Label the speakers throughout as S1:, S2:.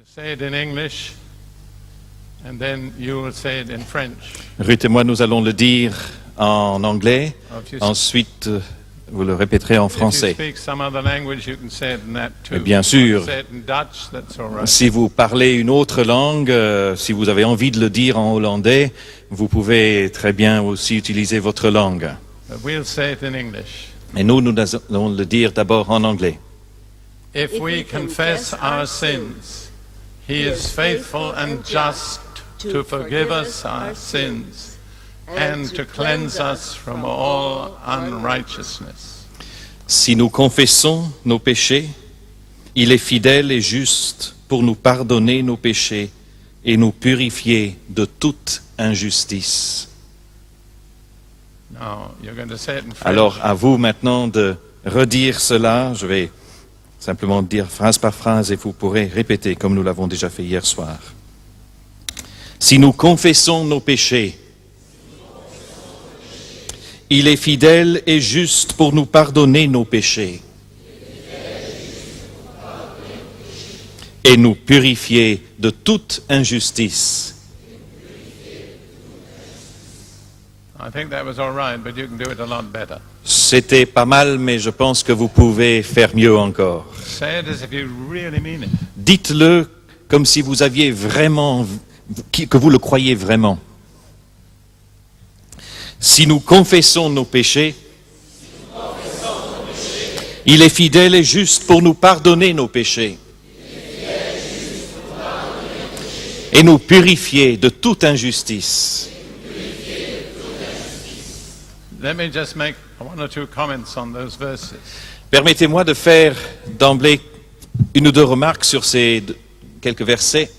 S1: Say it in English, and then you will say it in French.
S2: Ruth et moi, nous allons le dire en anglais.
S1: If you
S2: Ensuite, vous le répéterez en français.
S1: speak some other language, you can say it in that too.
S2: Et bien sûr,
S1: Say it in Dutch, that's all right.
S2: si vous parlez une autre langue, si vous avez envie de le dire en hollandais, vous pouvez très bien aussi utiliser votre langue.
S1: But we'll say it in English.
S2: Et nous allons le dire d'abord en anglais.
S1: If we confess our sins, He is faithful and just to forgive us our sins and to cleanse us from all unrighteousness.
S2: Si nous confessons nos péchés, il est fidèle et juste pour nous pardonner nos péchés et nous purifier de toute injustice.
S1: Now, you're going to say it in French.
S2: Alors, à vous maintenant de redire cela. Je vais simplement dire phrase par phrase et vous pourrez répéter comme nous l'avons déjà fait hier soir. Si nous confessons nos péchés, il est fidèle et juste pour nous pardonner nos péchés et nous purifier de toute injustice.
S1: I think that was all right, but you can do it a lot better.
S2: C'était pas mal, mais je pense que vous pouvez faire mieux encore.
S1: Say it as if you really mean it.
S2: Dites-le comme si vous aviez vraiment, que vous le croyez vraiment. Si nous confessons nos péchés, il est fidèle et juste pour nous pardonner nos péchés et nous purifier de toute injustice.
S1: Let me just make one or two comments on those verses.
S2: Permettez-moi de faire d'emblée une ou deux remarques sur ces quelques versets.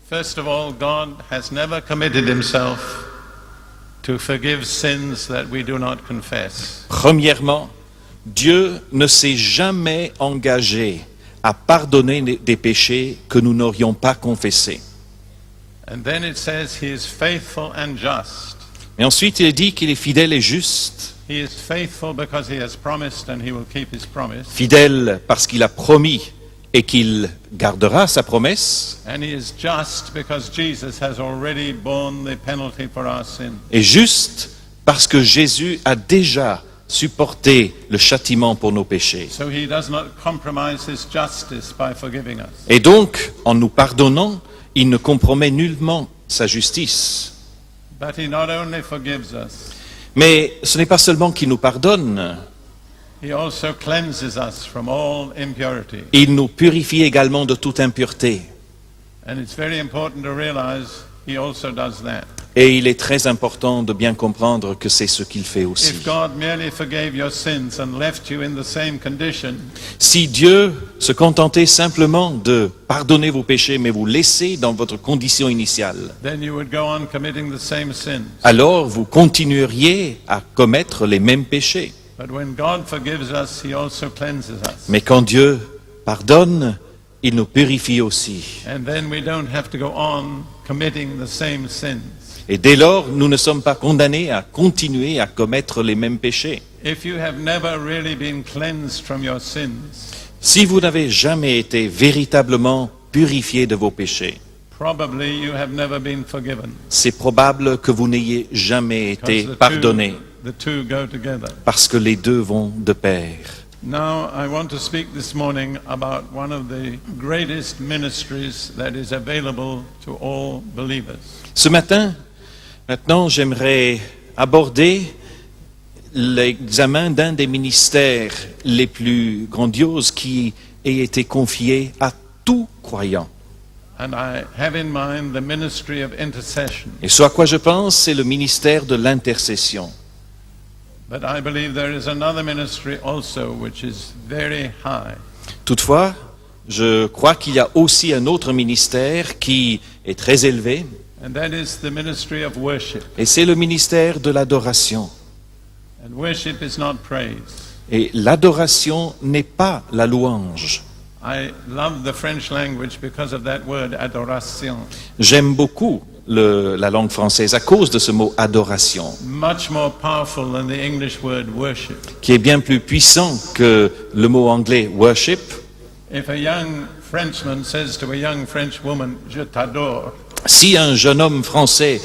S1: First of all, God has never committed himself to forgive sins that we do not confess.
S2: Premièrement, Dieu ne s'est jamais engagé à pardonner des péchés que nous n'aurions pas confessés.
S1: And then it says he is faithful and just.
S2: Et ensuite, il dit qu'il est fidèle et juste.
S1: He is faithful because he has promised and he will keep his promise.
S2: Fidèle parce qu'il a promis et qu'il gardera sa promesse.
S1: And he is just because Jesus has already borne the penalty for our sin.
S2: Et juste parce que Jésus a déjà supporté le châtiment pour nos péchés.
S1: So he does not compromise his justice by forgiving us.
S2: Et donc, en nous pardonnant, il ne compromet nullement sa justice.
S1: But he not only forgives us,
S2: Mais ce n'est pas seulement qu'il nous pardonne,
S1: he also cleanses us from all impurity.
S2: il nous purifie également de toute impureté.
S1: And it's very important to realize he also does that.
S2: Et il est très important de bien comprendre que c'est ce qu'il fait aussi.
S1: If God merely forgave your sins and left you in the same condition,
S2: Si Dieu se contentait simplement de pardonner vos péchés, mais vous laisser dans votre condition initiale,
S1: then you would go on committing the same sins.
S2: alors vous continueriez à commettre les mêmes péchés.
S1: But when God forgives us, he also cleanses us.
S2: Mais quand Dieu pardonne, il nous purifie aussi.
S1: And then we don't have to go on committing the same sins.
S2: Et dès lors, nous ne sommes pas condamnés à continuer à commettre les mêmes péchés.
S1: If you have never really been cleansed from your sins,
S2: Si vous n'avez jamais été véritablement purifié de vos péchés,
S1: probably you have never been forgiven.
S2: c'est probable que vous n'ayez jamais été
S1: Because
S2: pardonné,
S1: the two go together.
S2: parce que les deux vont de pair.
S1: Now, I want to speak this morning about one of the greatest ministries that is available to all believers.
S2: Ce matin, maintenant, j'aimerais aborder l'examen d'un des ministères les plus grandioses qui ait été confié à tout croyant.
S1: And I have in mind the ministry of intercession.
S2: Et ce à quoi je pense, c'est le ministère de l'intercession.
S1: But I believe there is another ministry also which is very high.
S2: Toutefois, je crois qu'il y a aussi un autre ministère qui est très élevé,
S1: And that is the ministry of worship.
S2: et c'est le ministère de l'adoration.
S1: And worship is not praise.
S2: Et l'adoration n'est pas la louange.
S1: I love the French language because of that word, adoration.
S2: J'aime beaucoup la langue française à cause de ce mot adoration,
S1: Much more powerful than the English word worship.
S2: qui est bien plus puissant que le mot anglais worship.
S1: If a young Frenchman says to a young French woman, "Je t'adore,"
S2: Si un jeune homme français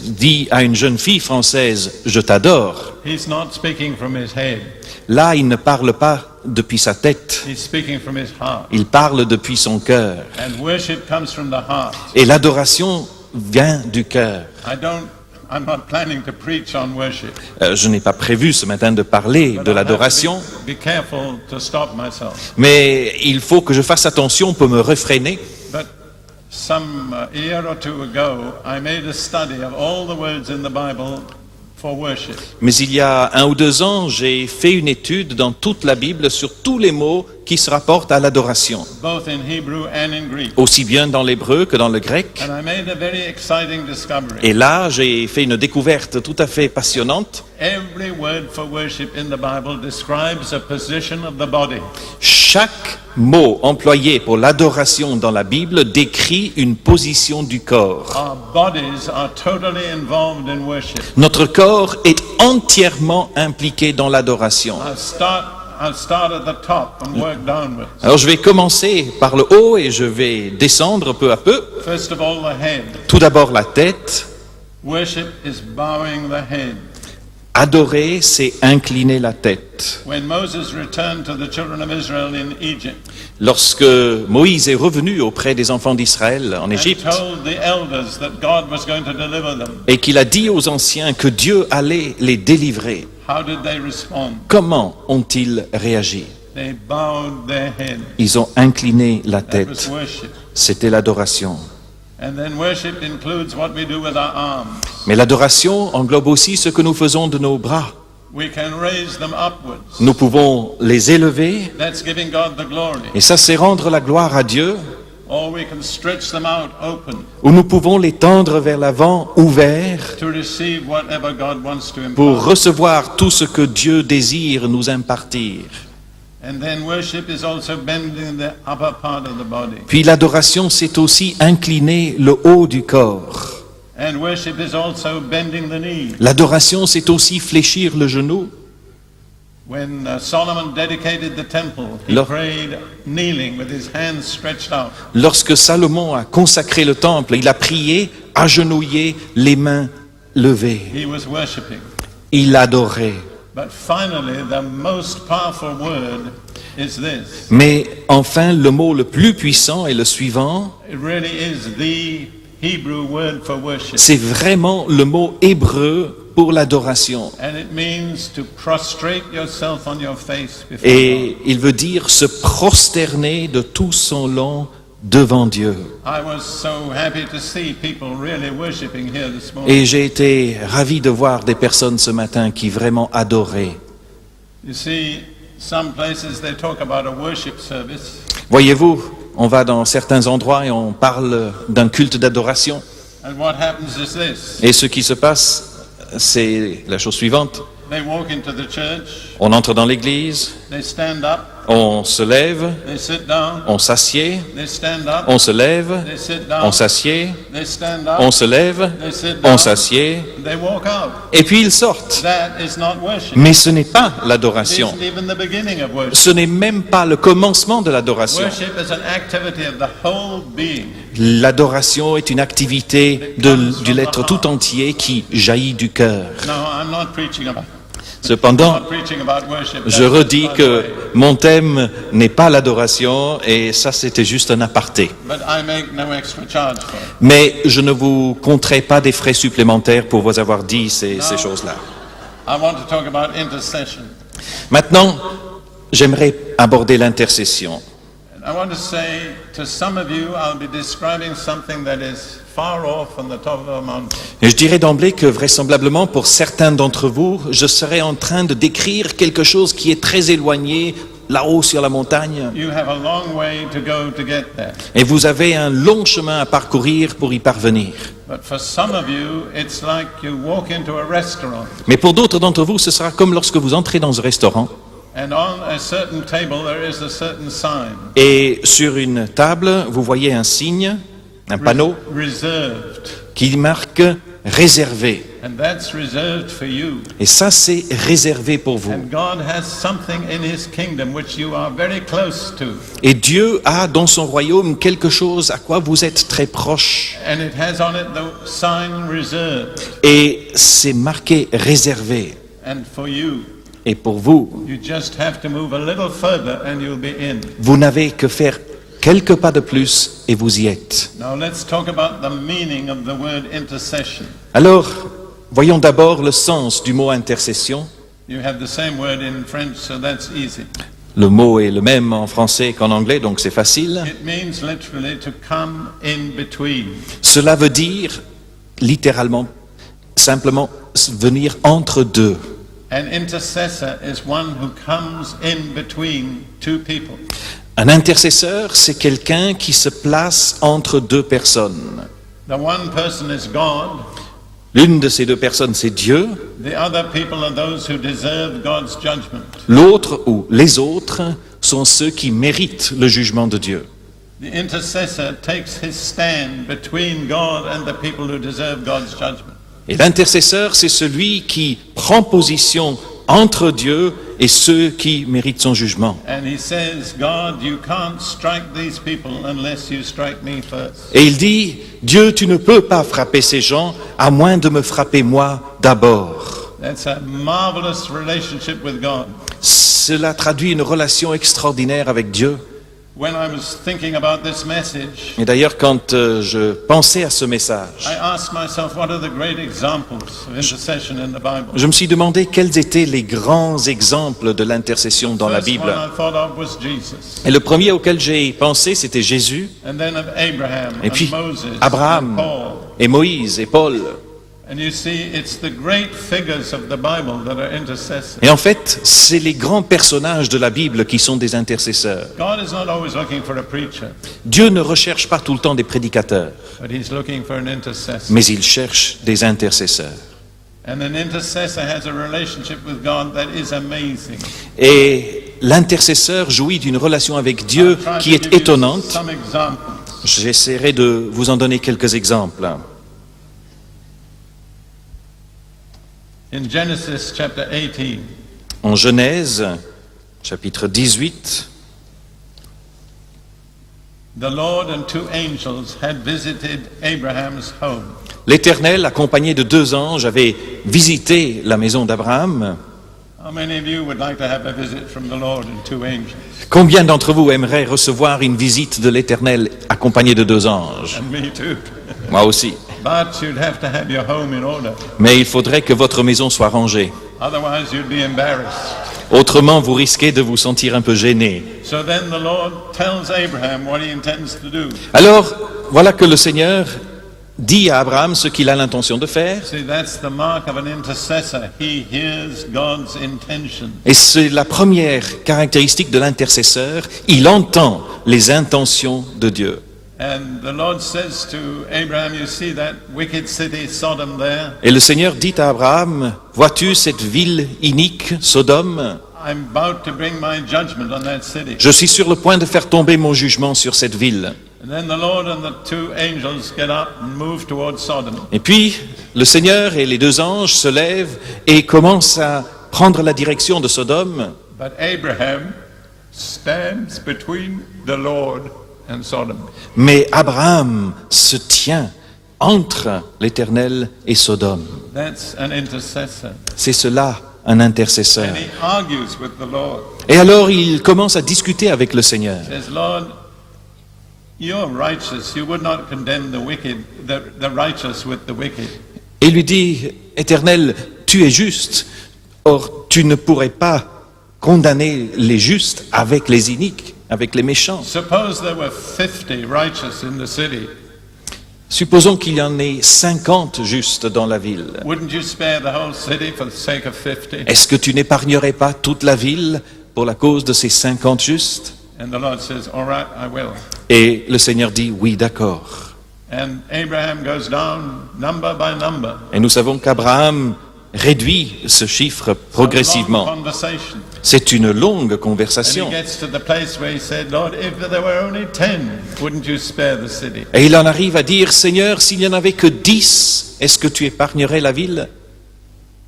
S2: dit à une jeune fille française « je t'adore »,
S1: he's not speaking from his head.
S2: là il ne parle pas depuis sa tête,
S1: He's speaking from his heart.
S2: il parle depuis son cœur.
S1: And worship comes from the heart.
S2: Et l'adoration vient du cœur.
S1: I'm not planning to preach on worship.
S2: Je n'ai pas prévu ce matin de parler
S1: But
S2: de
S1: I have to
S2: l'adoration,
S1: be careful to stop myself.
S2: mais il faut que je fasse attention pour me réfréner.
S1: But some year or two ago, I made a study of all the words in the Bible for worship.
S2: Mais il y a 1 ou 2 ans, j'ai fait une étude dans toute la Bible sur tous les mots qui se rapportent à l'adoration,
S1: Both in Hebrew and in Greek.
S2: aussi bien dans l'hébreu que dans le grec.
S1: And I made a very exciting discovery.
S2: Et là, j'ai fait une découverte tout à fait passionnante.
S1: Every word for worship in the Bible describes a position of the body.
S2: Chaque mot employé pour l'adoration dans la Bible décrit une position du corps.
S1: Our bodies are totally involved in worship.
S2: Notre corps est entièrement impliqué dans l'adoration.
S1: I'll start at the top and work downwards.
S2: Alors je vais commencer par le haut et je vais descendre peu à peu.
S1: First of all, the head.
S2: Tout d'abord la tête.
S1: Worship is bowing the head.
S2: Adorer, c'est incliner la tête.
S1: When Moses returned to the children of Israel in Egypt
S2: Lorsque Moïse est revenu auprès des enfants d'Israël en
S1: and
S2: Égypte
S1: told the elders that God was going to deliver them,
S2: et qu'il a dit aux anciens que Dieu allait les délivrer,
S1: how did they respond?
S2: comment ont-ils réagi?
S1: They bowed their head.
S2: Ils ont incliné la
S1: That was
S2: tête.
S1: worship.
S2: C'était l'adoration.
S1: And then worship includes what we do with our arms.
S2: Mais l'adoration englobe aussi ce que nous faisons de nos bras.
S1: We can raise them upwards.
S2: Nous pouvons les élever,
S1: That's giving God the glory.
S2: et ça c'est rendre la gloire à Dieu,
S1: Or we can stretch them out open
S2: ou nous pouvons les tendre vers l'avant, ouverts,
S1: to receive whatever God wants to
S2: pour
S1: impart.
S2: recevoir tout ce que Dieu désire nous impartir.
S1: And then worship is also bending the upper part of the body.
S2: Puis l'adoration, c'est aussi incliner le haut du corps.
S1: And worship is also bending the knee.
S2: L'adoration, c'est aussi fléchir le genou.
S1: When Solomon dedicated the temple, he
S2: Lo-
S1: prayed kneeling with his hands stretched out.
S2: Lorsque Salomon a consacré le temple, il a prié, agenouillé, les mains levées.
S1: He was worshiping.
S2: Il adorait.
S1: But finally, the most powerful word is this.
S2: Mais enfin, le mot le plus puissant est le suivant.
S1: It really is the Hebrew word for worship.
S2: C'est vraiment le mot hébreu pour l'adoration.
S1: And it means to prostrate yourself on your face before
S2: Et il veut dire se prosterner de tout son long devant Dieu.
S1: God. I was so happy to see people really worshiping here this morning.
S2: Et j'ai été ravi de voir des personnes ce matin qui vraiment adoraient.
S1: You see, some places they talk about a worship service,
S2: Voyez-vous, on va dans certains endroits et on parle d'un culte d'adoration.
S1: and what happens is this.
S2: Et ce qui se passe, c'est la chose suivante.
S1: They walk into the church,
S2: On entre dans l'église,
S1: they stand up,
S2: on se lève,
S1: they sit down,
S2: on s'assied,
S1: they stand up,
S2: on se lève,
S1: they sit
S2: on
S1: down,
S2: s'assied,
S1: they stand up,
S2: on se lève,
S1: they sit
S2: on
S1: down,
S2: s'assied,
S1: they walk out.
S2: et puis ils sortent.
S1: That is not worship.
S2: Mais ce n'est pas
S1: It
S2: l'adoration.
S1: isn't even the beginning of worship.
S2: Ce n'est même pas le commencement de l'adoration.
S1: Worship is an activity of the whole being.
S2: L'adoration est une activité de l'être tout entier qui jaillit du cœur.
S1: No, I'm not preaching about.
S2: Cependant,
S1: Not preaching about worship.
S2: je
S1: That's
S2: redis
S1: by the
S2: que
S1: way.
S2: mon thème n'est pas l'adoration et ça c'était juste un aparté.
S1: But I make no extra charge for it.
S2: Mais je ne vous compterai pas des frais supplémentaires pour vous avoir dit ces choses-là.
S1: I want to talk about intercession.
S2: Maintenant, j'aimerais aborder l'intercession.
S1: And I want to say to some of you, I'll be describing something that is far off on the top of a mountain.
S2: Et je dirais d'emblée que vraisemblablement pour certains d'entre vous, je serai en train de décrire quelque chose qui est très éloigné, là-haut sur la montagne.
S1: You have a long way to go to get there.
S2: Et vous avez un long chemin à parcourir pour y parvenir.
S1: But for some of you, it's like you walk into a restaurant,
S2: Mais pour d'autres d'entre vous, ce sera comme lorsque vous entrez dans un restaurant
S1: and on a certain table there is a certain sign,
S2: et sur une table, vous voyez un signe, un panneau
S1: reserved.
S2: qui marque réservé.
S1: And that's reserved for you.
S2: Et ça, c'est réservé pour vous.
S1: And God has something in His kingdom which you are very close to.
S2: Et Dieu a dans son royaume quelque chose à quoi vous êtes très proche.
S1: And it has on it the sign reserved.
S2: Et c'est marqué réservé.
S1: And for you,
S2: Et pour vous,
S1: you just have to move a little further and you'll be in.
S2: vous n'avez que faire quelques pas de plus et vous y êtes.
S1: Now let's talk about the meaning of the word intercession.
S2: Alors, voyons d'abord le sens du mot intercession.
S1: You have the same word in French, so that's easy.
S2: Le mot est le même en français qu'en anglais, donc c'est facile.
S1: It means literally to come in between.
S2: Cela veut dire, littéralement, simplement venir entre deux.
S1: An intercessor is one who comes in between two people.
S2: Un intercesseur, c'est quelqu'un qui se place entre deux personnes.
S1: The one person is God,
S2: L'une de ces deux personnes, c'est Dieu.
S1: the other people are those who deserve God's judgment.
S2: L'autre ou les autres sont ceux qui méritent le jugement de Dieu.
S1: The intercessor takes his stand between God and the people who deserve God's judgment.
S2: Et l'intercesseur, c'est celui qui prend position entre Dieu et ceux qui méritent son jugement.
S1: And he says, God, you can't strike these people unless you strike me first.
S2: Et il dit, Dieu, tu ne peux pas frapper ces gens à moins de me frapper moi d'abord.
S1: That's a marvelous relationship with God.
S2: Cela traduit une relation extraordinaire avec Dieu.
S1: When I was thinking about this message,
S2: Et d'ailleurs, quand je pensais à ce message,
S1: I asked myself, what are the great examples of intercession in the Bible?
S2: je me suis demandé quels étaient les grands exemples de l'intercession dans la
S1: First
S2: Bible.
S1: one I thought of was Jesus.
S2: Et le premier auquel j'ai pensé, c'était Jésus,
S1: And then of Abraham
S2: et puis
S1: and Moses
S2: Abraham,
S1: and Paul.
S2: et Moïse, et Paul.
S1: And you see, it's the great figures of the Bible that are intercessors.
S2: Et en fait, c'est les grands personnages de la Bible qui sont des intercesseurs.
S1: God is not always looking for a preacher,
S2: Dieu ne recherche pas tout le temps des prédicateurs,
S1: but He's looking for an intercessor.
S2: mais il cherche des intercesseurs.
S1: And an intercessor has a relationship with God that is amazing.
S2: Et l'intercesseur jouit d'une relation avec Dieu
S1: I'll try
S2: qui
S1: to
S2: est
S1: give you
S2: étonnante.
S1: some examples.
S2: J'essaierai de vous en donner quelques exemples.
S1: In Genesis chapter 18,
S2: En Genèse, chapitre 18,
S1: the Lord and two angels had visited Abraham's home.
S2: l'Éternel, accompagné de deux anges, avait visité la maison d'Abraham.
S1: How many of you would like to have a visit from the Lord and two angels?
S2: Combien d'entre vous aimeraient recevoir une visite de l'Éternel accompagnée de deux anges?
S1: And me too.
S2: Moi aussi.
S1: But you'd have to have your home in order.
S2: Mais il faudrait que votre maison soit rangée.
S1: Otherwise, you'd be embarrassed.
S2: Autrement, vous risquez de vous sentir un peu gêné.
S1: So then the Lord tells Abraham what he intends to do.
S2: Alors, voilà que le Seigneur dit à Abraham ce qu'il a l'intention de faire.
S1: See, that's the mark of an intercessor. He hears God's intention.
S2: Et c'est la première caractéristique de l'intercesseur. Il entend les intentions de Dieu.
S1: And the Lord says to Abraham, you see that wicked city, Sodom there?
S2: Et le Seigneur dit à Abraham, vois-tu cette ville inique, Sodome?
S1: I'm about to bring my judgment on that city.
S2: Je suis sur le point de faire tomber mon jugement sur cette ville.
S1: And then the Lord and the two angels get up and move towards Sodom.
S2: Et puis, le Seigneur et les deux anges se lèvent et commencent à prendre la direction de Sodome.
S1: But Abraham stands between the Lord and Sodom.
S2: Mais Abraham se tient entre l'Éternel et Sodome.
S1: That's an intercessor.
S2: C'est cela, un intercesseur.
S1: And he argues with the Lord.
S2: Et alors, il commence à discuter avec le Seigneur.
S1: He says, Lord, you're righteous. You would not condemn the wicked, the righteous with the wicked.
S2: Et il lui dit, Éternel, tu es juste. Or, tu ne pourrais pas condamner les justes avec les iniques, avec les méchants.
S1: Suppose there were 50 righteous in the city.
S2: Supposons qu'il y en ait 50 justes dans la ville.
S1: Wouldn't you spare the whole city for the sake of 50?
S2: Est-ce que tu n'épargnerais pas toute la ville pour la cause de ces 50 justes?
S1: And the Lord says, all right, I will.
S2: Et le Seigneur dit, oui, d'accord.
S1: And Abraham goes down number by number.
S2: Et nous savons qu'Abraham réduit ce chiffre progressivement.
S1: Long conversation.
S2: C'est une longue
S1: And he
S2: conversation.
S1: gets to the place where he said, Lord, if there were only 10, wouldn't you spare the city?
S2: Et il en arrive à dire, Seigneur, s'il n'y en avait que 10, est-ce que tu épargnerais la ville?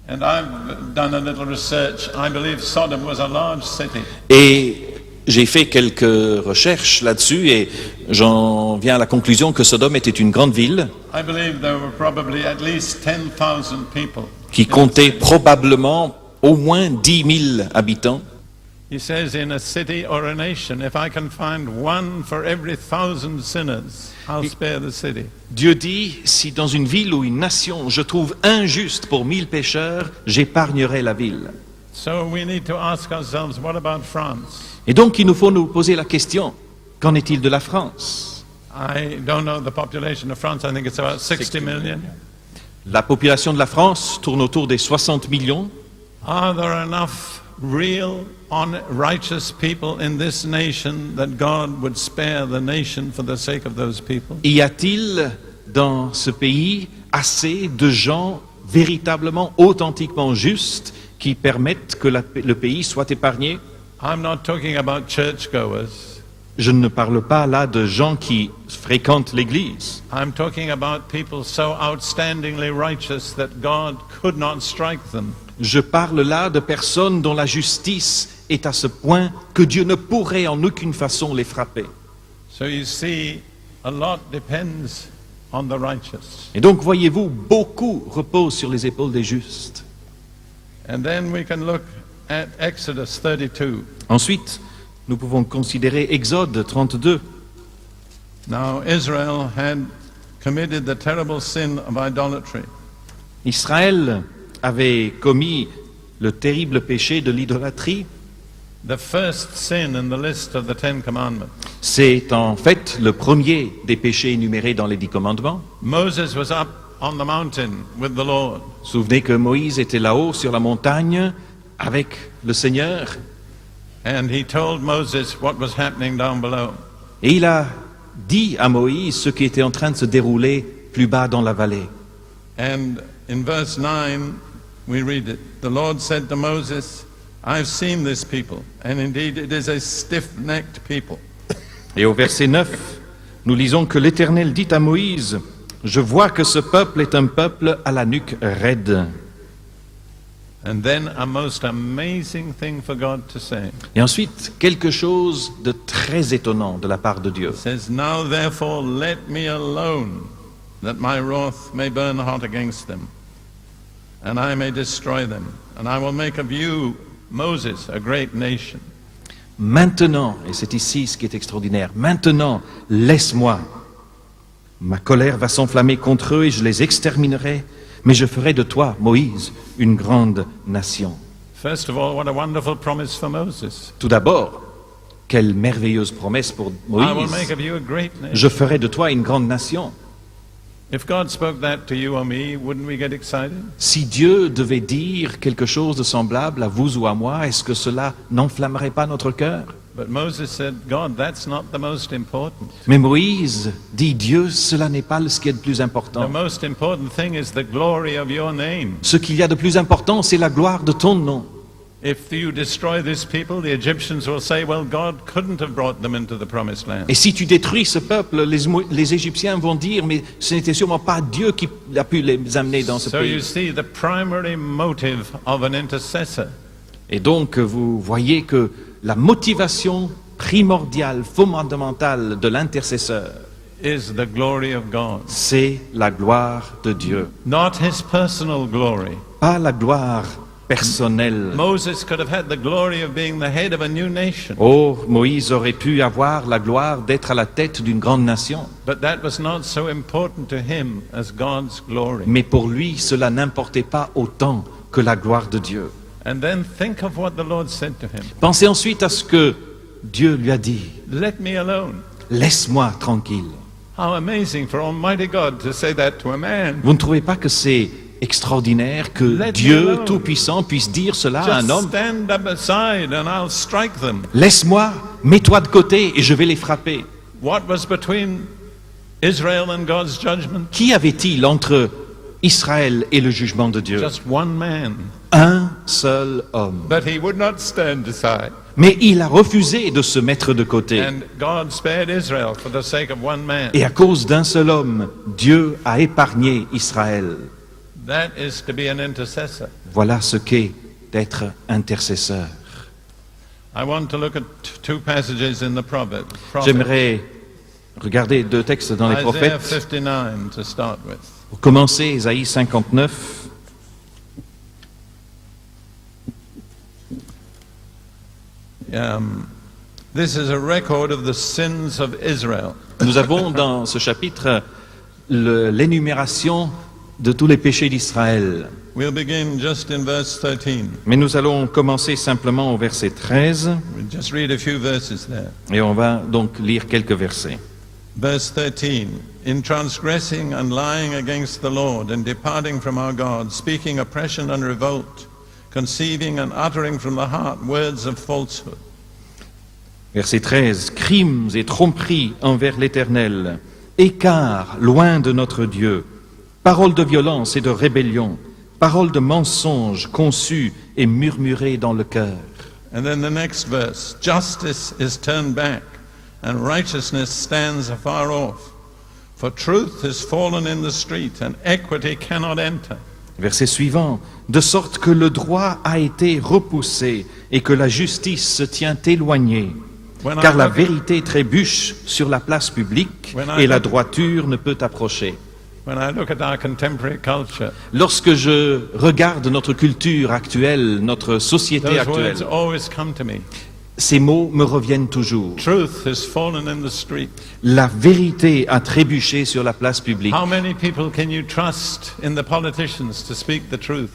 S1: And I've done a little research. I believe Sodom was a large city.
S2: Et j'ai fait quelques recherches là-dessus et j'en viens à la conclusion que Sodome était une grande ville
S1: I believe there were probably at least 10,000 people.
S2: qui comptait probablement au moins 10 000 habitants.
S1: He says, in a city or a nation, if I can find one for every 1,000 sinners, I'll spare the city.
S2: Dieu dit, si dans une ville ou une nation je trouve un juste pour 1000 pécheurs, j'épargnerai la ville.
S1: So we need to ask ourselves, what about France?
S2: Et donc il nous faut nous poser la question, qu'en est-il de la France?
S1: I don't know the population of France. I think it's about 60 million.
S2: La population de la France tourne autour des 60 millions.
S1: Are there enough real, righteous people in this nation that God would spare the nation for the sake of those people?
S2: Y a-t-il dans ce pays assez de gens véritablement, authentiquement justes qui permettent que le pays soit épargné?
S1: I'm not talking about churchgoers.
S2: Je ne parle pas là de gens qui fréquentent l'Église.
S1: I'm talking about people so outstandingly righteous that God could not strike them.
S2: Je parle là de personnes dont la justice est à ce point que Dieu ne pourrait en aucune façon les frapper.
S1: So you see, a lot depends on the righteous.
S2: Et donc, voyez-vous, beaucoup repose sur les épaules des justes.
S1: And then we can look at Exodus 32.
S2: Ensuite, nous pouvons considérer Exode 32.
S1: Now, Israel had committed the terrible sin of idolatry.
S2: Israël avait commis le terrible péché de l'idolâtrie.
S1: The first sin in the list of the Ten Commandments.
S2: C'est en fait le premier des péchés énumérés dans les 10 commandements.
S1: Moses was up on the mountain with the Lord.
S2: Souvenez que Moïse était là-haut sur la montagne avec le Seigneur
S1: And he told Moses what was happening down below.
S2: et il a dit à Moïse ce qui était en train de se dérouler plus bas dans la vallée.
S1: And in verse 9, we read it. The Lord said to Moses, I've seen this people, and indeed it is a stiff-necked people.
S2: Et au verset 9, nous lisons que l'Éternel dit à Moïse, « Je vois que ce peuple est un peuple à la nuque raide.
S1: And then a most amazing thing for God to say. »
S2: Et ensuite, quelque chose de très étonnant de la part de Dieu.
S1: It says, Now therefore let me alone, that my wrath may burn hot against them, and I may destroy them, and I will make of you, Moses, a great nation.
S2: Maintenant, et c'est ici ce qui est extraordinaire, maintenant, laisse-moi. Ma colère va s'enflammer contre eux et je les exterminerai, mais je ferai de toi, Moïse, une grande nation.
S1: First of all, what a wonderful promise for Moses.
S2: Tout d'abord, quelle merveilleuse promesse pour
S1: I will
S2: Moïse.
S1: make of you a great nation.
S2: Je ferai de toi une grande nation.
S1: If God spoke that to you or me, wouldn't we get excited?
S2: Si Dieu devait dire quelque chose de semblable à vous ou à moi, est-ce que cela n'enflammerait pas notre cœur?
S1: But Moses said, God, that's not the most important.
S2: Mais Moïse dit, Dieu, cela n'est pas ce qui est le plus
S1: The
S2: important.
S1: most important thing is the glory of your name.
S2: Ce qu'il y a de plus important, c'est la gloire de ton nom.
S1: If you destroy this people, the Egyptians will say, well, God couldn't have brought them into the promised land.
S2: Et si tu détruis ce peuple, les Égyptiens vont dire, mais ce n'était sûrement pas Dieu qui a pu les amener dans ce
S1: So you
S2: pays.
S1: see the primary motive of an intercessor
S2: Et donc, vous voyez que la motivation primordiale, fondamentale de l'intercesseur,
S1: is the glory of God.
S2: c'est la gloire de Dieu.
S1: Not his personal glory.
S2: Pas la gloire personnelle.
S1: Moses could have had the glory of being the head of a new nation.
S2: Oh, Moïse aurait pu avoir la gloire d'être à la tête d'une grande nation.
S1: But that was not so important to him as God's glory.
S2: Mais pour lui, cela n'importait pas autant que la gloire de Dieu.
S1: And then think of what the Lord said to him.
S2: Pensez ensuite à ce que Dieu lui a dit.
S1: Let me alone.
S2: Laisse-moi tranquille.
S1: How amazing for Almighty God to say that to a man.
S2: Vous ne trouvez pas que c'est extraordinaire que
S1: Let me
S2: Dieu
S1: alone.
S2: Tout-Puissant puisse dire cela à un
S1: Just
S2: homme?
S1: stand up aside and I'll strike them.
S2: Laisse-moi, mets-toi de côté et je vais les frapper.
S1: What was between Israel and God's judgment?
S2: Qu'y avait-il entre Israël et le jugement de Dieu?
S1: Just one man.
S2: Un seul homme.
S1: But he would not stand aside.
S2: Mais il a refusé de se mettre de côté.
S1: And God spared Israel for the sake of one man.
S2: Et à cause d'un seul homme, Dieu a épargné Israël.
S1: That is to be an intercessor.
S2: Voilà ce qu'est d'être intercesseur.
S1: I want to look at two passages in the Proverbs.
S2: J'aimerais regarder 2 textes dans les
S1: Isaiah
S2: prophètes.
S1: 59 to start with.
S2: Pour commencer, Ésaïe 59.
S1: This is a record of the sins of Israel.
S2: Nous avons dans ce chapitre l'énumération de tous les péchés d'Israël.
S1: We'll begin just in verse 13.
S2: Mais nous allons commencer simplement au verset 13
S1: We'll just read a few verses there.
S2: et on va donc lire quelques versets.
S1: Verse 13. In transgressing and lying against the Lord and departing from our God, speaking oppression and revolt, conceiving and uttering from the heart words of falsehood.
S2: Verset 13. Crimes et tromperies envers l'Éternel, écarts loin de notre Dieu, paroles de violence et de rébellion, paroles de mensonges conçues et murmurées dans le cœur.
S1: And then the next verse. Justice is turned back and righteousness stands afar off. For truth is fallen in the street and equity cannot enter.
S2: Verset suivant. De sorte que le droit a été repoussé et que la justice se tient éloignée. Car la vérité trébuche sur la place publique et la droiture ne peut approcher.
S1: When I look at our contemporary culture,
S2: Lorsque je regarde notre culture actuelle, notre société
S1: those
S2: actuelle,
S1: words always come to me.
S2: ces mots me reviennent toujours.
S1: Truth has fallen in the street.
S2: La vérité a trébuché sur la place publique.
S1: How many people can you trust in the politicians to speak the truth?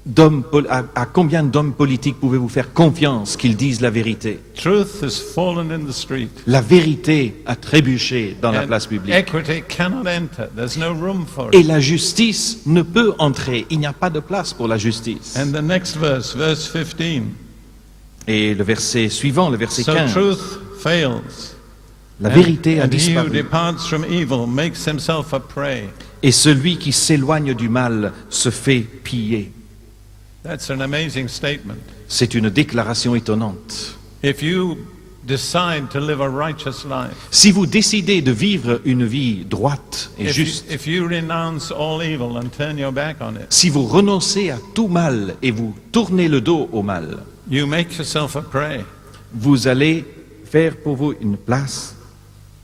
S2: À combien d'hommes politiques pouvez-vous faire confiance qu'ils disent la vérité?
S1: Truth has fallen in the street.
S2: La vérité a trébuché dans la
S1: And
S2: place publique.
S1: equity cannot enter. There's no room for
S2: Et
S1: it.
S2: la justice ne peut entrer. Il n'y a pas de place pour la justice.
S1: And the next verse, verse 15.
S2: Et le verset suivant, le verset
S1: So
S2: 15.
S1: truth fails.
S2: La vérité a
S1: And he who
S2: disparu.
S1: departs from evil makes himself a prey.
S2: Et celui qui s'éloigne du mal se fait piller.
S1: That's an amazing statement.
S2: C'est une déclaration étonnante.
S1: If you decide to live a righteous life,
S2: Si vous décidez de vivre une vie droite et juste,
S1: if you renounce all evil and turn your back on it,
S2: si vous renoncez à tout mal et vous tournez le dos au mal,
S1: you make yourself a prey.
S2: vous allez faire pour vous une place.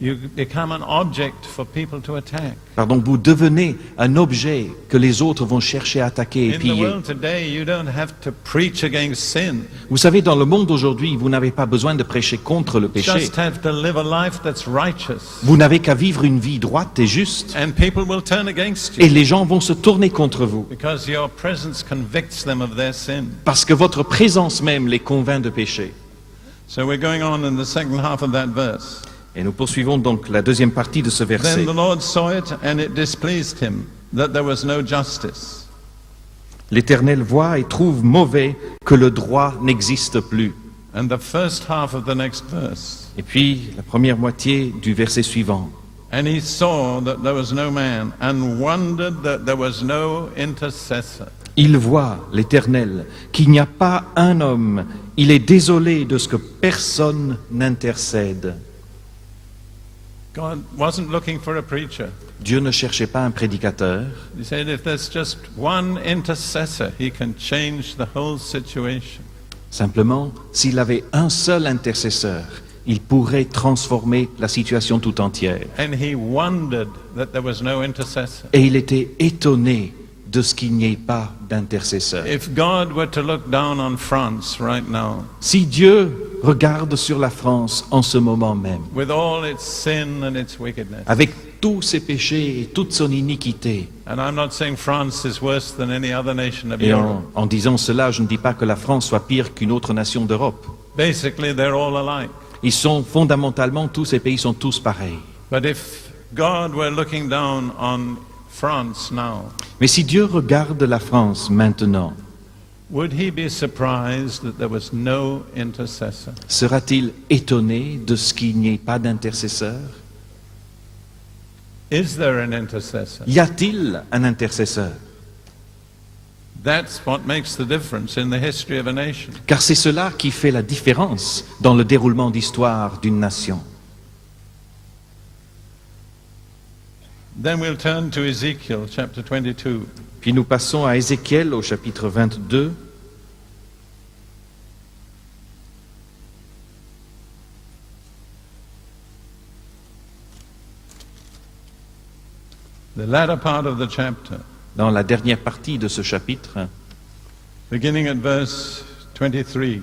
S1: You become an object for people to attack.
S2: Pardon, vous devenez un objet que les autres vont chercher à attaquer et
S1: In the
S2: piller.
S1: world today, you don't have to preach against sin.
S2: Vous savez, dans le monde d'aujourd'hui, vous n'avez pas besoin de prêcher contre le péché.
S1: Just have to live a life that's righteous.
S2: Vous n'avez qu'à vivre une vie droite et juste.
S1: And people will turn against
S2: Et
S1: you
S2: les gens vont se tourner contre vous.
S1: because your presence convicts them of their sin.
S2: Parce que votre présence même les convainc de péché.
S1: So we're going on in the second half of that verse.
S2: Et nous poursuivons donc la deuxième partie de ce verset.
S1: Then the Lord saw it, and it displeased him that there was no justice.
S2: L'Éternel voit et trouve mauvais que le droit n'existe plus.
S1: And the first half of the next verse.
S2: Et puis la première moitié du verset suivant.
S1: And he saw that there was no man, and wondered that there was no intercessor.
S2: Il voit, l'Éternel, qu'il n'y a pas un homme. Il est désolé de ce que personne n'intercède.
S1: God wasn't looking for a preacher.
S2: Dieu ne cherchait pas un prédicateur.
S1: He said if there's just one intercessor, he can change the whole situation.
S2: Simplement, s'il avait un seul intercesseur, il pourrait transformer la situation tout entière.
S1: And he wondered that there was no intercessor.
S2: Et il était étonné de ce qu'il n'y ait pas d'intercesseur.
S1: If God were to look down on France right now,
S2: Si Dieu regarde sur la France en ce moment même,
S1: with all its sin and its wickedness,
S2: avec tous ses péchés et toute son iniquité,
S1: and I'm not saying France is worse than any other nation of
S2: et
S1: Europe.
S2: en disant cela, je ne dis pas que la France soit pire qu'une autre nation d'Europe.
S1: Basically, they're all alike.
S2: Ils sont fondamentalement, tous ces pays sont tous pareils.
S1: But if God were looking down on France now,
S2: Mais si Dieu regarde la France maintenant,
S1: would he be surprised that there was no intercessor?
S2: sera-t-il étonné de ce qu'il n'y ait pas d'intercesseur?
S1: Is there an intercessor?
S2: Y a-t-il un intercesseur?
S1: That's what makes the difference in the history of a nation.
S2: Car c'est cela qui fait la différence dans le déroulement d'histoire d'une nation.
S1: Then we'll turn to Ezekiel chapter 22.
S2: Puis nous passons à Ézéchiel au chapitre 22.
S1: The latter part of the chapter,
S2: Dans la dernière partie de ce chapitre,
S1: beginning at verse 23.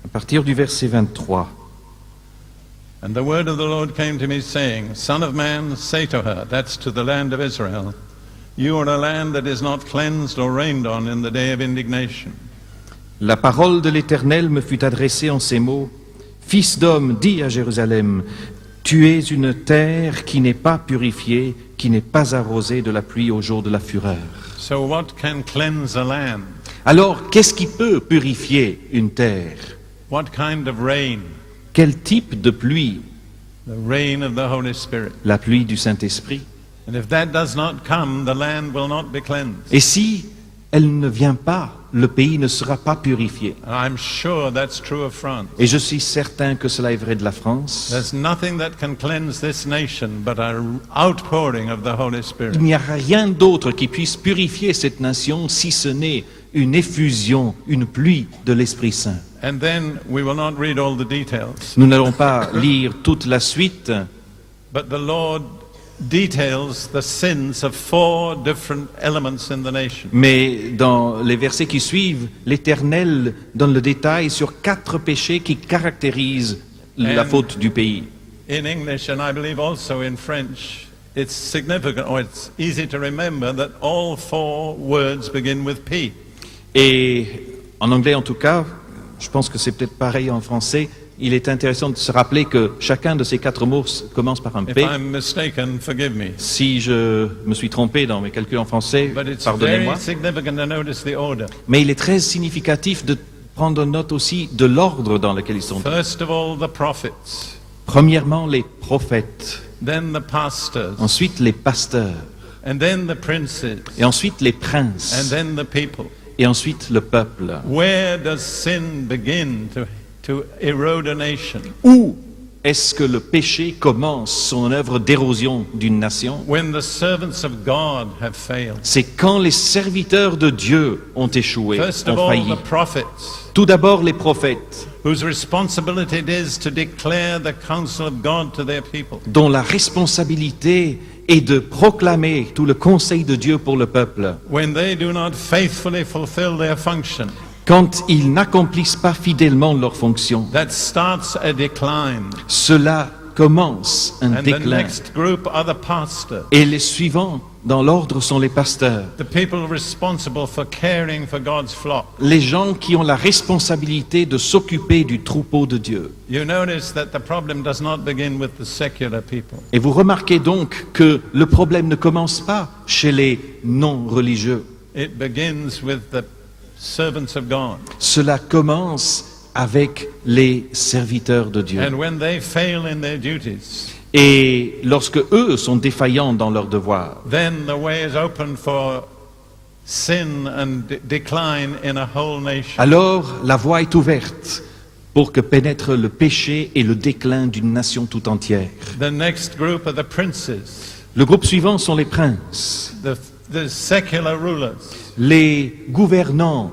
S2: à partir du verset 23.
S1: And the word of the Lord came to me, saying, Son of man, say to her, that's to the land of Israel, you are a land that is not cleansed or rained on in the day of indignation.
S2: La parole de l'Éternel me fut adressée en ces mots. Fils d'homme, dis à Jérusalem, tu es une terre qui n'est pas purifiée, qui n'est pas arrosée de la pluie au jour de la fureur.
S1: So what can cleanse a land?
S2: Alors, qu'est-ce qui peut purifier une terre?
S1: What kind of rain?
S2: Quel type de pluie?
S1: The rain of the Holy Spirit.
S2: La pluie du Saint-Esprit.
S1: And if that does not come, the land will not be cleansed.
S2: Et si elle ne vient pas, le pays ne sera pas purifié.
S1: And I'm sure that's true of France.
S2: Et je suis certain que cela est vrai de la France.
S1: There's nothing that can cleanse this nation but an outpouring of the Holy Spirit.
S2: Il n'y a rien d'autre qui puisse purifier cette nation si ce n'est une effusion, une pluie de l'Esprit Saint.
S1: And then we will not read all the details,
S2: Nous n'allons pas lire toute la suite,
S1: but the Lord details the sins of 4 different elements in the nation.
S2: mais dans les versets qui suivent, l'Éternel donne le détail sur 4 péchés qui caractérisent la faute du pays.
S1: In English, and I believe also in French, it's significant, or it's easy to remember, that all 4 words begin with P.
S2: Et en anglais en tout cas, je pense que c'est peut-être pareil en français, il est intéressant de se rappeler que chacun de ces 4 mots commence par un
S1: If
S2: P.
S1: I'm mistaken, forgive me.
S2: Si je me suis trompé dans mes calculs en français,
S1: But it's
S2: pardonnez-moi.
S1: very significant to notice the order.
S2: Mais il est très significatif de prendre note aussi de l'ordre dans lequel ils sont.
S1: First of all, the prophets,
S2: Premièrement, les prophètes,
S1: then the pastors,
S2: ensuite les pasteurs,
S1: and then the princes,
S2: et ensuite les
S1: and
S2: princes,
S1: then the people.
S2: et ensuite le peuple.
S1: Where does sin begin to erode a nation?
S2: Où est-ce que le péché commence son œuvre d'érosion d'une nation?
S1: When the servants of God have failed.
S2: C'est quand les serviteurs de Dieu ont échoué,
S1: First of
S2: ont
S1: all,
S2: failli.
S1: the prophets,
S2: Tout d'abord les prophètes,
S1: whose responsibility it is to declare the counsel of God to their people.
S2: dont la responsabilité est de proclamer tout le conseil de Dieu pour le peuple.
S1: When they do not faithfully fulfill their function,
S2: Quand ils n'accomplissent pas fidèlement leur fonction,
S1: that starts a decline.
S2: cela commence un
S1: And the
S2: déclin.
S1: next group are the pastors,
S2: Et les suivants dans l'ordre sont les pasteurs,
S1: the people responsible for caring for God's flock.
S2: les gens qui ont la responsabilité de s'occuper du troupeau de Dieu.
S1: You notice that the problem does not begin with the secular people.
S2: Et vous remarquez donc que le problème ne commence pas chez les non-religieux.
S1: It begins with the servants of God.
S2: Cela commence avec les serviteurs de Dieu.
S1: And when they fail in their duties,
S2: Et lorsque eux sont défaillants dans leurs devoirs,
S1: then the way is open for sin and decline in a whole nation.
S2: alors la voie est ouverte pour que pénètre le péché et le déclin d'une nation tout entière.
S1: The next group are the princes,
S2: Le groupe suivant sont les princes,
S1: the secular rulers.
S2: les gouvernants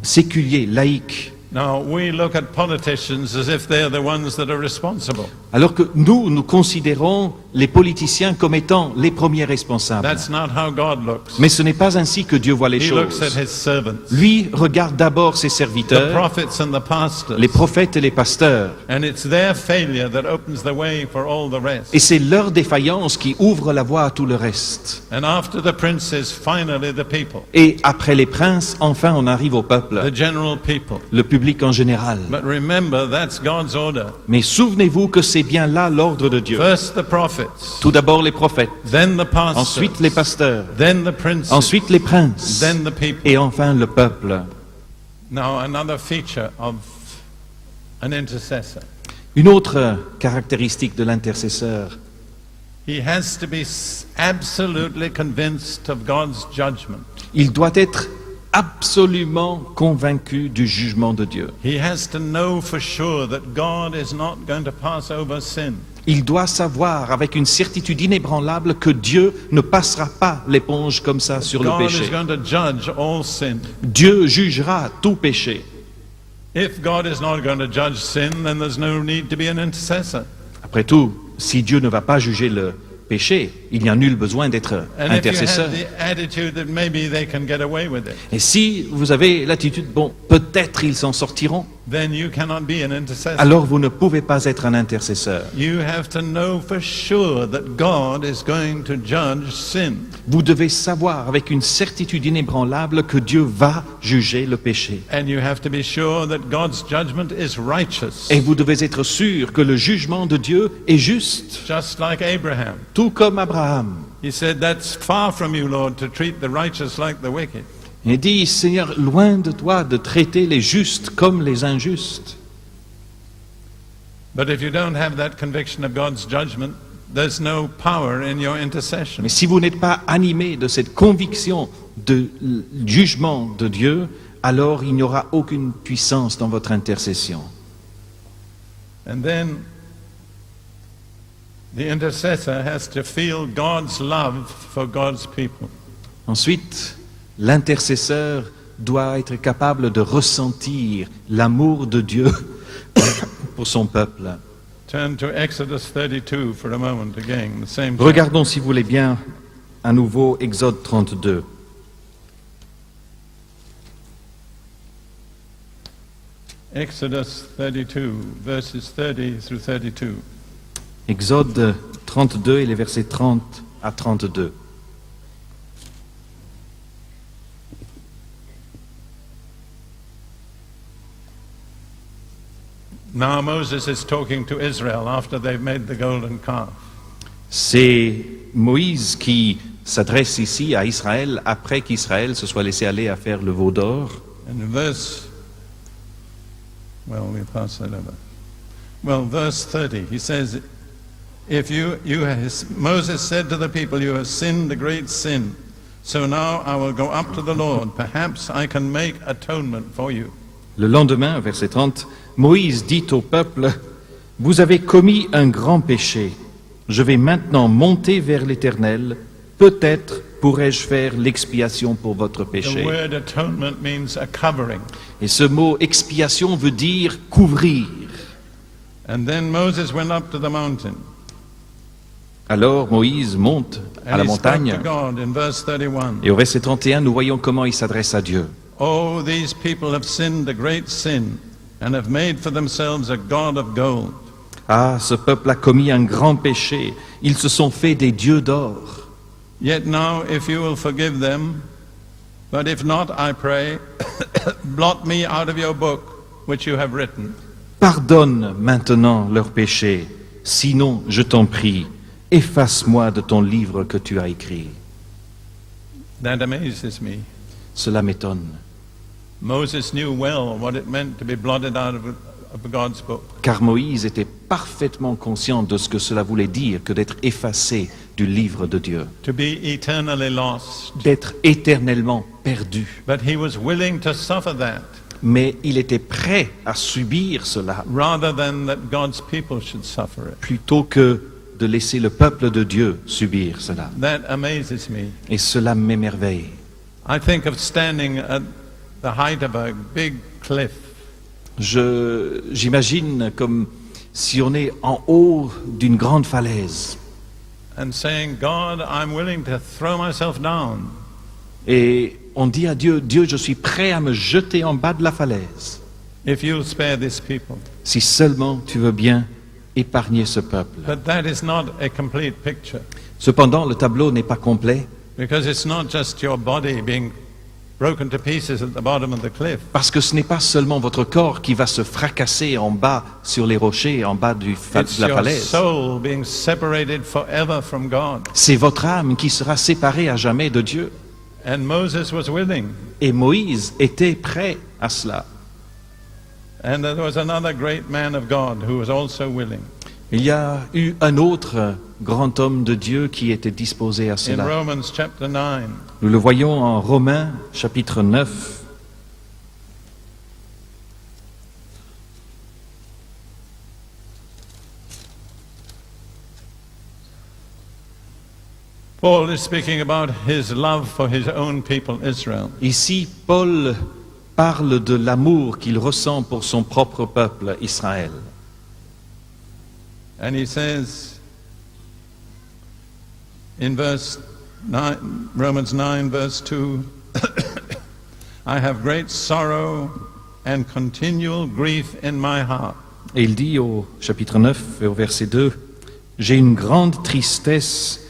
S2: séculiers, laïcs.
S1: Now, we look at politicians as if they're the ones that are responsible.
S2: Alors que nous considérons les politiciens comme étant les premiers responsables.
S1: That's not how God looks.
S2: Mais ce n'est pas ainsi que Dieu voit les
S1: He looks at
S2: choses.
S1: his servants,
S2: Lui regarde d'abord ses
S1: the
S2: serviteurs,
S1: prophets and the pastors.
S2: les prophètes et les pasteurs.
S1: And it's their failure that opens the way for all the rest.
S2: Et c'est leur défaillance qui ouvre la voie à tout le reste.
S1: And after the princes, finally the people,
S2: Et après les princes, enfin on arrive au peuple,
S1: the general people.
S2: le public en général.
S1: But remember, that's God's order.
S2: Mais souvenez-vous que c'est bien là l'ordre de Dieu.
S1: First the prophets,
S2: Tout d'abord les prophètes,
S1: then the pastors,
S2: ensuite les pasteurs,
S1: then the princes,
S2: ensuite les princes,
S1: then the people.
S2: et enfin le peuple.
S1: Now, another feature of an intercessor.
S2: Une autre caractéristique de l'intercesseur,
S1: He has to be absolutely convinced of God's judgment.
S2: il doit être absolument convaincu du jugement de Dieu.
S1: He has to know for sure that God is not going to pass over sin.
S2: Il doit savoir avec une certitude inébranlable que Dieu ne passera pas l'éponge comme ça sur le
S1: God is
S2: péché.
S1: going to judge all sin.
S2: Dieu jugera tout péché.
S1: If God is not going to judge sin, then there's no need to be an intercessor.
S2: Après tout, si Dieu ne va pas juger le péché, il n'y a nul besoin d'être
S1: And if you
S2: intercesseur.
S1: have the attitude that maybe they can get away with it,
S2: Et si vous avez l'attitude, bon, peut-être ils s'en sortiront,
S1: then you cannot be an intercessor.
S2: alors vous ne pouvez pas être un intercesseur.
S1: You have to know for sure that God is going to judge sin.
S2: Vous devez savoir avec une certitude inébranlable que Dieu va juger le péché.
S1: And you have to be sure that God's judgment is righteous.
S2: Et vous devez être sûr que le jugement de Dieu est juste,
S1: Just like Abraham.
S2: tout comme Abraham.
S1: He said, "That's far from you, Lord, to treat the righteous like the wicked."
S2: Il dit, Seigneur, loin de toi de traiter les justes comme les injustes.
S1: But if you don't have that conviction of God's judgment, there's no power in your intercession.
S2: Mais si vous n'êtes pas animé de cette conviction de jugement de Dieu, alors il n'y aura aucune puissance dans votre intercession.
S1: And then the intercessor has to feel God's love for God's people.
S2: Ensuite, l'intercesseur doit être capable de ressentir l'amour de Dieu pour son peuple.
S1: Turn to Exodus 32 for a moment again, the same chapter.
S2: Regardons, si vous voulez bien, à nouveau Exode 32.
S1: Exodus 32, verses 30 through 32.
S2: Exode 32 et les versets 30 à 32.
S1: Now Moses is talking to Israel after they've made the golden calf.
S2: C'est Moïse qui s'adresse ici à Israël après qu'Israël se soit laissé aller à faire le veau d'or.
S1: And in verse, well, we pass that over. Well, verse 30, he says, Moses said to the people, "You have sinned a great sin. So now I will go up to the Lord. Perhaps I can make atonement for you."
S2: Le lendemain, verset 30, Moïse dit au peuple, « Vous avez commis un grand péché. Je vais maintenant monter vers l'Éternel. Peut-être pourrai-je faire l'expiation pour votre
S1: The
S2: péché.
S1: word atonement means a covering. »
S2: Et ce mot expiation veut dire couvrir.
S1: And then Moses went up to the mountain.
S2: Alors Moïse monte à la
S1: And he spoke
S2: montagne.
S1: to God in verse 31.
S2: Et au verset 31, nous voyons comment il s'adresse à Dieu.
S1: Oh, these people have sinned a great sin and have made for themselves a god of gold.
S2: Ah, ce peuple a commis un grand péché. Ils se sont fait des dieux d'or.
S1: Yet now, if you will forgive them, but if not, I pray, blot me out of your book which you have written.
S2: Pardonne maintenant leurs péchés. Sinon, je t'en prie, efface-moi de ton livre que tu as écrit.
S1: That amazes me.
S2: Cela m'étonne.
S1: Moses knew well what it meant to be blotted out of God's book.
S2: Car Moïse était parfaitement conscient de ce que cela voulait dire que d'être effacé du livre de Dieu,
S1: To be eternally lost.
S2: d'être éternellement perdu.
S1: But he was willing to suffer that
S2: Mais il était prêt à subir cela
S1: rather than that God's people should suffer it.
S2: plutôt que de laisser le peuple de Dieu subir cela.
S1: That amazes me.
S2: Et cela m'émerveille.
S1: I think of standing at the height of a big cliff
S2: J'imagine comme si on est en haut d'une grande falaise
S1: and saying, God, I'm willing to throw myself down.
S2: et on dit à Dieu, Dieu, je suis prêt à me jeter en bas de la falaise
S1: If you'll spare this people.
S2: si seulement tu veux bien épargner ce peuple.
S1: But that is not a complete picture,
S2: Cependant, le tableau n'est pas complet
S1: because it's not just your body being broken to pieces at the bottom of the cliff.
S2: parce que ce n'est pas seulement votre corps qui va se fracasser en bas sur les rochers, en bas
S1: It's
S2: de la
S1: your
S2: falaise.
S1: soul being separated forever from God.
S2: C'est votre âme qui sera séparée à jamais de Dieu.
S1: And Moses was willing.
S2: Et Moïse était prêt à cela.
S1: And there was another great man of God who was also willing.
S2: Il y a eu un autre grand homme de Dieu qui était disposé à
S1: In
S2: cela.
S1: Romans chapter 9,
S2: Nous le voyons en Romains chapitre 9.
S1: Paul is speaking about his love for his own people, Israel.
S2: Ici, Paul parle de l'amour qu'il ressent pour son propre peuple, Israël.
S1: And he says in verse 9, Romans 9, verse 2, I have great sorrow and continual grief in my heart.
S2: Et il dit au chapitre 9 et au verset 2, « J'ai une grande tristesse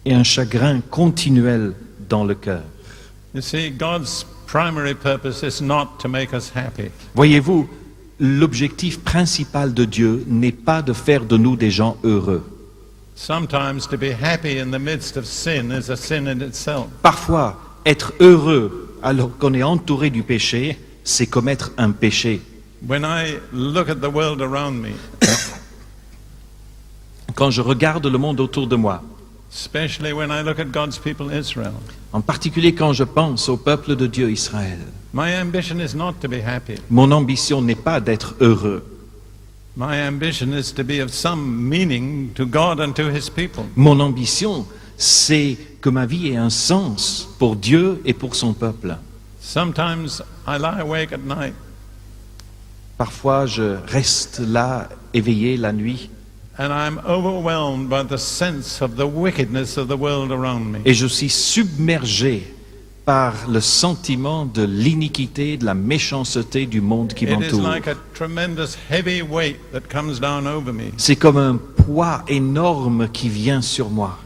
S2: et un chagrin continuel dans le cœur. »
S1: You see, God's primary purpose is not to make us happy.
S2: Voyez-vous, l'objectif principal de Dieu n'est pas de faire de nous des gens heureux.
S1: Sometimes to be happy in the midst of sin is a sin in itself.
S2: Parfois, être heureux alors qu'on est entouré du péché, c'est commettre un péché.
S1: When I look at the world around me,
S2: Quand je regarde le monde autour de moi,
S1: especially when I look at God's people Israel,
S2: en particulier quand je pense au peuple de Dieu Israël,
S1: my ambition is not to be happy.
S2: mon ambition n'est pas d'être heureux.
S1: My ambition is to be of some meaning to God and to His people.
S2: Mon ambition, c'est que ma vie ait un sens pour Dieu et pour son peuple.
S1: Sometimes I lie awake at night
S2: Parfois, je reste là, éveillé la nuit,
S1: and I'm overwhelmed by the sense of the wickedness of the world around me.
S2: et je suis submergé par le sentiment de l'iniquité, de la méchanceté du monde qui
S1: It is
S2: m'entoure.
S1: like a tremendous heavy weight that comes down over me.
S2: C'est comme un poids énorme qui vient sur moi.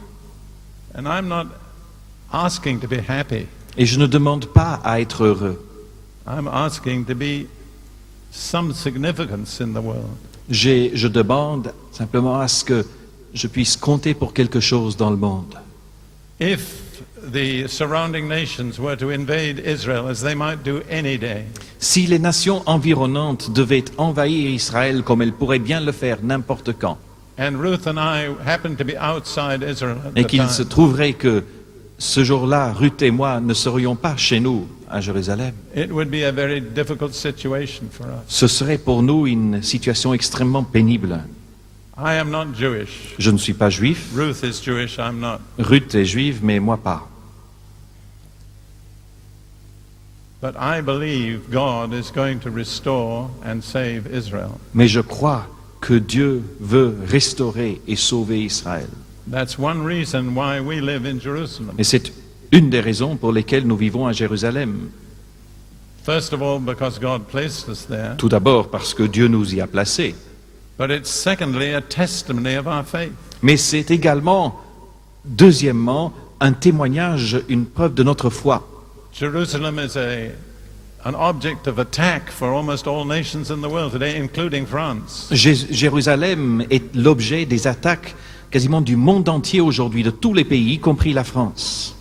S1: And I'm not asking to be happy.
S2: Et je ne demande pas à être heureux.
S1: I'm asking to be some significance in the world.
S2: Je demande simplement à ce que je puisse compter pour quelque chose dans le monde.
S1: If the surrounding nations were to invade Israel, as they might do any day,
S2: Si les nations environnantes devaient envahir Israël comme elles pourraient bien le faire n'importe quand,
S1: and Ruth and I happened to be outside Israel at
S2: et
S1: the
S2: qu'il se
S1: time,
S2: trouverait que ce jour-là, Ruth et moi ne serions pas chez nous à Jérusalem,
S1: it would be a very difficult situation for us.
S2: ce serait pour nous une situation extrêmement pénible.
S1: I am not Jewish.
S2: Je ne suis pas juif,
S1: Ruth is Jewish, I'm not.
S2: Ruth est juive, mais moi pas.
S1: But I believe God is going to restore and save Israel.
S2: Mais je crois que Dieu veut restaurer et sauver Israël.
S1: That's one reason why we live in Jerusalem.
S2: Et c'est une des raisons pour lesquelles nous vivons à Jérusalem.
S1: First of all, because God placed us there.
S2: Tout d'abord parce que Dieu nous y a placés.
S1: But it's secondly a testimony of our faith.
S2: Mais c'est également, deuxièmement, un témoignage, une preuve de notre foi.
S1: Jerusalem is an object of attack for almost all nations in the world today, including France.
S2: Jérusalem est l'objet des attaques quasiment du monde entier aujourd'hui, de tous les pays, y compris la France.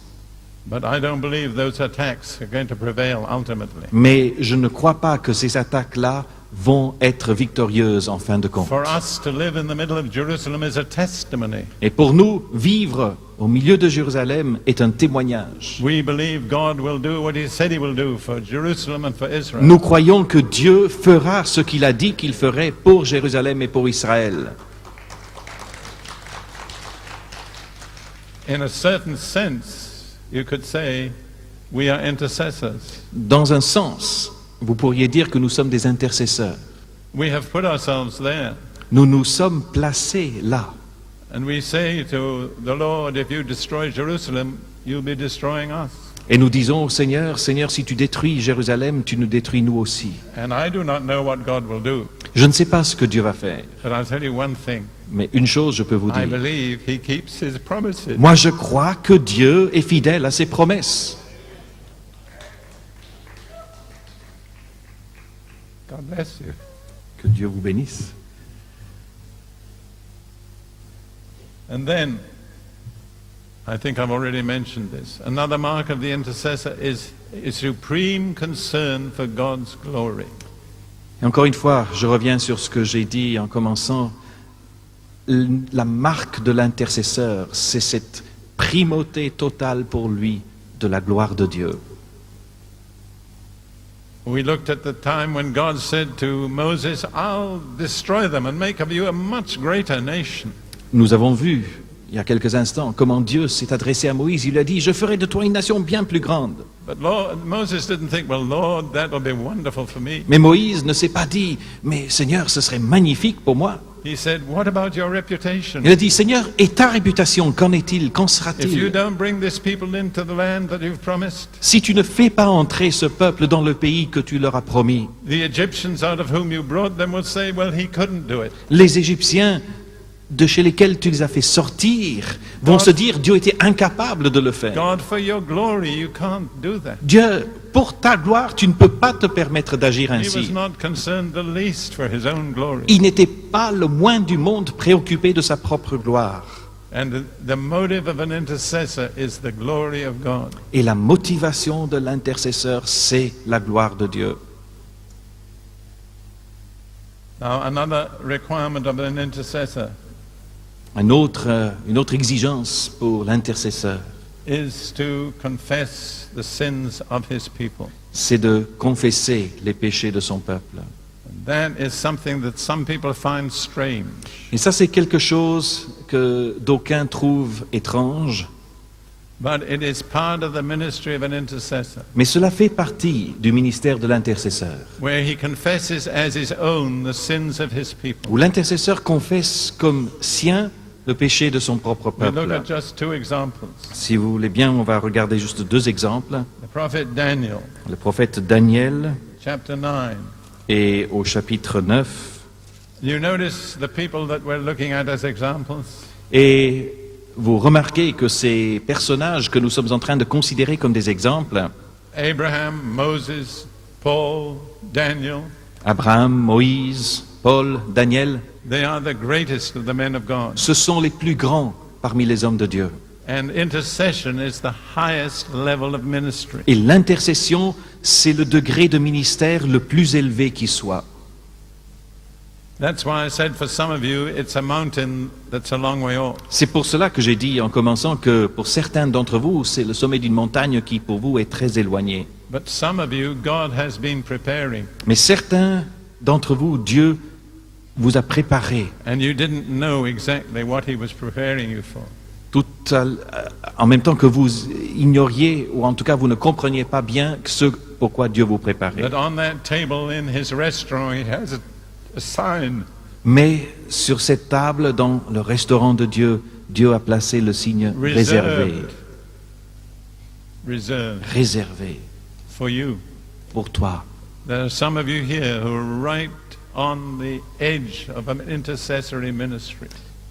S1: But I don't believe those attacks are going to prevail ultimately.
S2: Mais je ne crois pas que ces attaques-là vont être victorieuses en fin de compte.
S1: For us to live in the middle of Jerusalem is a testimony.
S2: Et pour nous, vivre au milieu de Jérusalem est un témoignage.
S1: We believe God will do what He said He will do for Jerusalem and for Israel.
S2: Nous croyons que Dieu fera ce qu'il a dit qu'il ferait pour Jérusalem et pour Israël.
S1: In a certain sense, you could say we are intercessors.
S2: Dans un sens, vous pourriez dire que nous sommes des intercesseurs.
S1: We have put ourselves there.
S2: Nous nous sommes placés là.
S1: And we say to the Lord, if you destroy Jerusalem, you'll be destroying us.
S2: Et nous disons au Seigneur, Seigneur, si tu détruis Jérusalem, tu nous détruis nous aussi.
S1: And I do not know what God will do,
S2: Je ne sais pas ce que Dieu va faire,
S1: but I'll tell you one thing.
S2: mais une chose je peux vous
S1: I
S2: dire.
S1: believe He keeps His promises.
S2: Moi, je crois que Dieu est fidèle à ses promesses.
S1: God bless you.
S2: Que Dieu vous bénisse.
S1: And then, I think I've already mentioned this, another mark of the intercessor is a supreme concern for God's glory.
S2: Et encore une fois, je reviens sur ce que j'ai dit en commençant. la marque de l'intercesseur, c'est cette primauté totale pour lui de la gloire de Dieu.
S1: We looked at the time when God said to Moses, I'll destroy them and make of you a much greater nation.
S2: Nous avons vu, il y a quelques instants, comment Dieu s'est adressé à Moïse. Il a dit, je ferai de toi une nation bien plus grande.
S1: But Moses didn't think, well, Lord, that will be wonderful for me.
S2: Mais Moïse ne s'est pas dit, mais Seigneur, ce serait magnifique pour moi.
S1: He said, what about your reputation?
S2: Il a dit, Seigneur, et ta réputation, qu'en est-il? Qu'en
S1: If you
S2: sera-t-il?
S1: don't bring this people into the land that you've promised,
S2: Si tu ne fais pas entrer ce peuple dans le pays que tu leur as promis,
S1: the Egyptians out of whom you brought them will say, well, he couldn't do it.
S2: les Égyptiens de chez lesquels tu les as fait sortir vont se dire, Dieu était incapable de le faire.
S1: God, for your glory, you can't do that.
S2: Dieu, pour ta gloire, tu ne peux pas te permettre d'agir
S1: He was
S2: ainsi.
S1: not concerned the least for his own glory.
S2: Il n'était pas le moins du monde préoccupé de sa propre gloire.
S1: And the motive of an intercessor is the glory of God.
S2: Et la motivation de l'intercesseur, c'est la gloire de Dieu.
S1: Now, another requirement of an intercessor
S2: Une autre exigence pour l'intercesseur,
S1: is to confess the sins of his people.
S2: c'est de confesser les péchés de son peuple.
S1: That is something that some people find strange.
S2: Et ça, c'est quelque chose que d'aucuns trouvent étrange,
S1: But it is part of the ministry of an intercessor,
S2: mais cela fait partie du ministère de l'intercesseur,
S1: where he confesses as his own the sins of his people.
S2: où l'intercesseur confesse comme sien le péché de son propre
S1: We look
S2: peuple.
S1: at just two examples.
S2: Si vous voulez bien, on va regarder juste deux exemples.
S1: The prophet Daniel,
S2: Le prophète Daniel
S1: chapter 9.
S2: et au chapitre 9.
S1: You notice the people that we're looking at as examples?
S2: Et vous remarquez que ces personnages que nous sommes en train de considérer comme des exemples,
S1: Abraham, Moses, Paul, Daniel,
S2: Abraham, Moïse, Paul, Daniel,
S1: they are the greatest of the men of God.
S2: ce sont les plus grands parmi les hommes de Dieu.
S1: And intercession is the highest level of ministry.
S2: Et l'intercession, c'est le degré de ministère le plus élevé qui soit.
S1: That's why I said for some of you, it's a mountain that's a long way off.
S2: C'est pour cela que j'ai dit en commençant que pour certains d'entre vous, c'est le sommet d'une montagne qui pour vous est très éloigné.
S1: But some of you, God has been preparing,
S2: Mais certains d'entre vous, Dieu vous a préparé
S1: and you didn't know exactly what He was preparing you for.
S2: en même temps que vous ignoriez, ou en tout cas vous ne compreniez pas bien ce pourquoi Dieu vous préparait.
S1: That on that table in His restaurant, He has a sign.
S2: Mais sur cette table, dans le restaurant de Dieu, Dieu a placé le signe réservé.
S1: Reserved
S2: Réservé
S1: for you.
S2: pour toi.
S1: There are some of you here who are right on the edge of an intercessory ministry.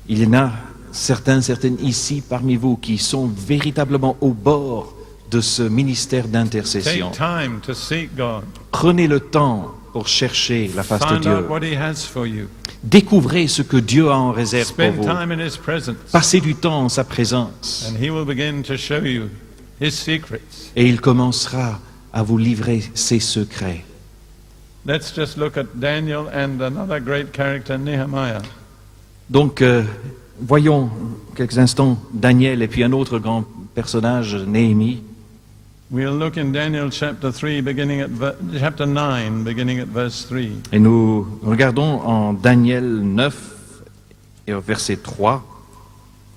S2: Il y en a certaines ici parmi vous qui sont véritablement au bord de ce ministère d'intercession.
S1: Take time to seek God.
S2: Prenez le temps pour chercher la face de
S1: Find
S2: Dieu.
S1: out what He has for you.
S2: Découvrez ce que Dieu a en réserve pour
S1: Spend
S2: vous.
S1: time in His presence,
S2: Passez du temps en sa présence
S1: and He will begin to show you His secrets.
S2: et il commencera à vous livrer ses secrets.
S1: Let's just look at Daniel and another great character, Nehemiah.
S2: Donc, voyons quelques instants Daniel et puis un autre grand personnage, Néhémie.
S1: We'll look in Daniel chapter 3, beginning at chapter 9, beginning at verse 3.
S2: Et nous regardons en Daniel 9 et au verset 3.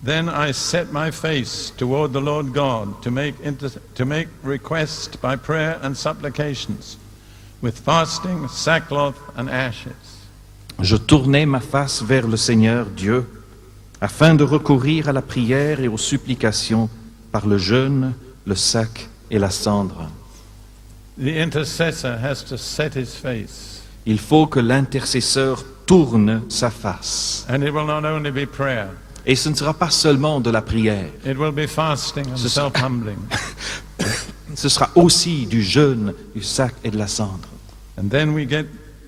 S1: Then I set my face toward the Lord God to make request by prayer and supplications, with fasting, sackcloth, and ashes.
S2: Je tournai ma face vers le Seigneur Dieu, afin de recourir à la prière et aux supplications par le jeûne, le sac et la cendre.
S1: The intercessor has to set his face.
S2: Il faut que l'intercesseur tourne sa face.
S1: And it will not only be prayer,
S2: Et ce ne sera pas seulement de la prière,
S1: it will be fasting and self-humbling.
S2: ce sera aussi du jeûne, du sac et de la cendre.
S1: And then we get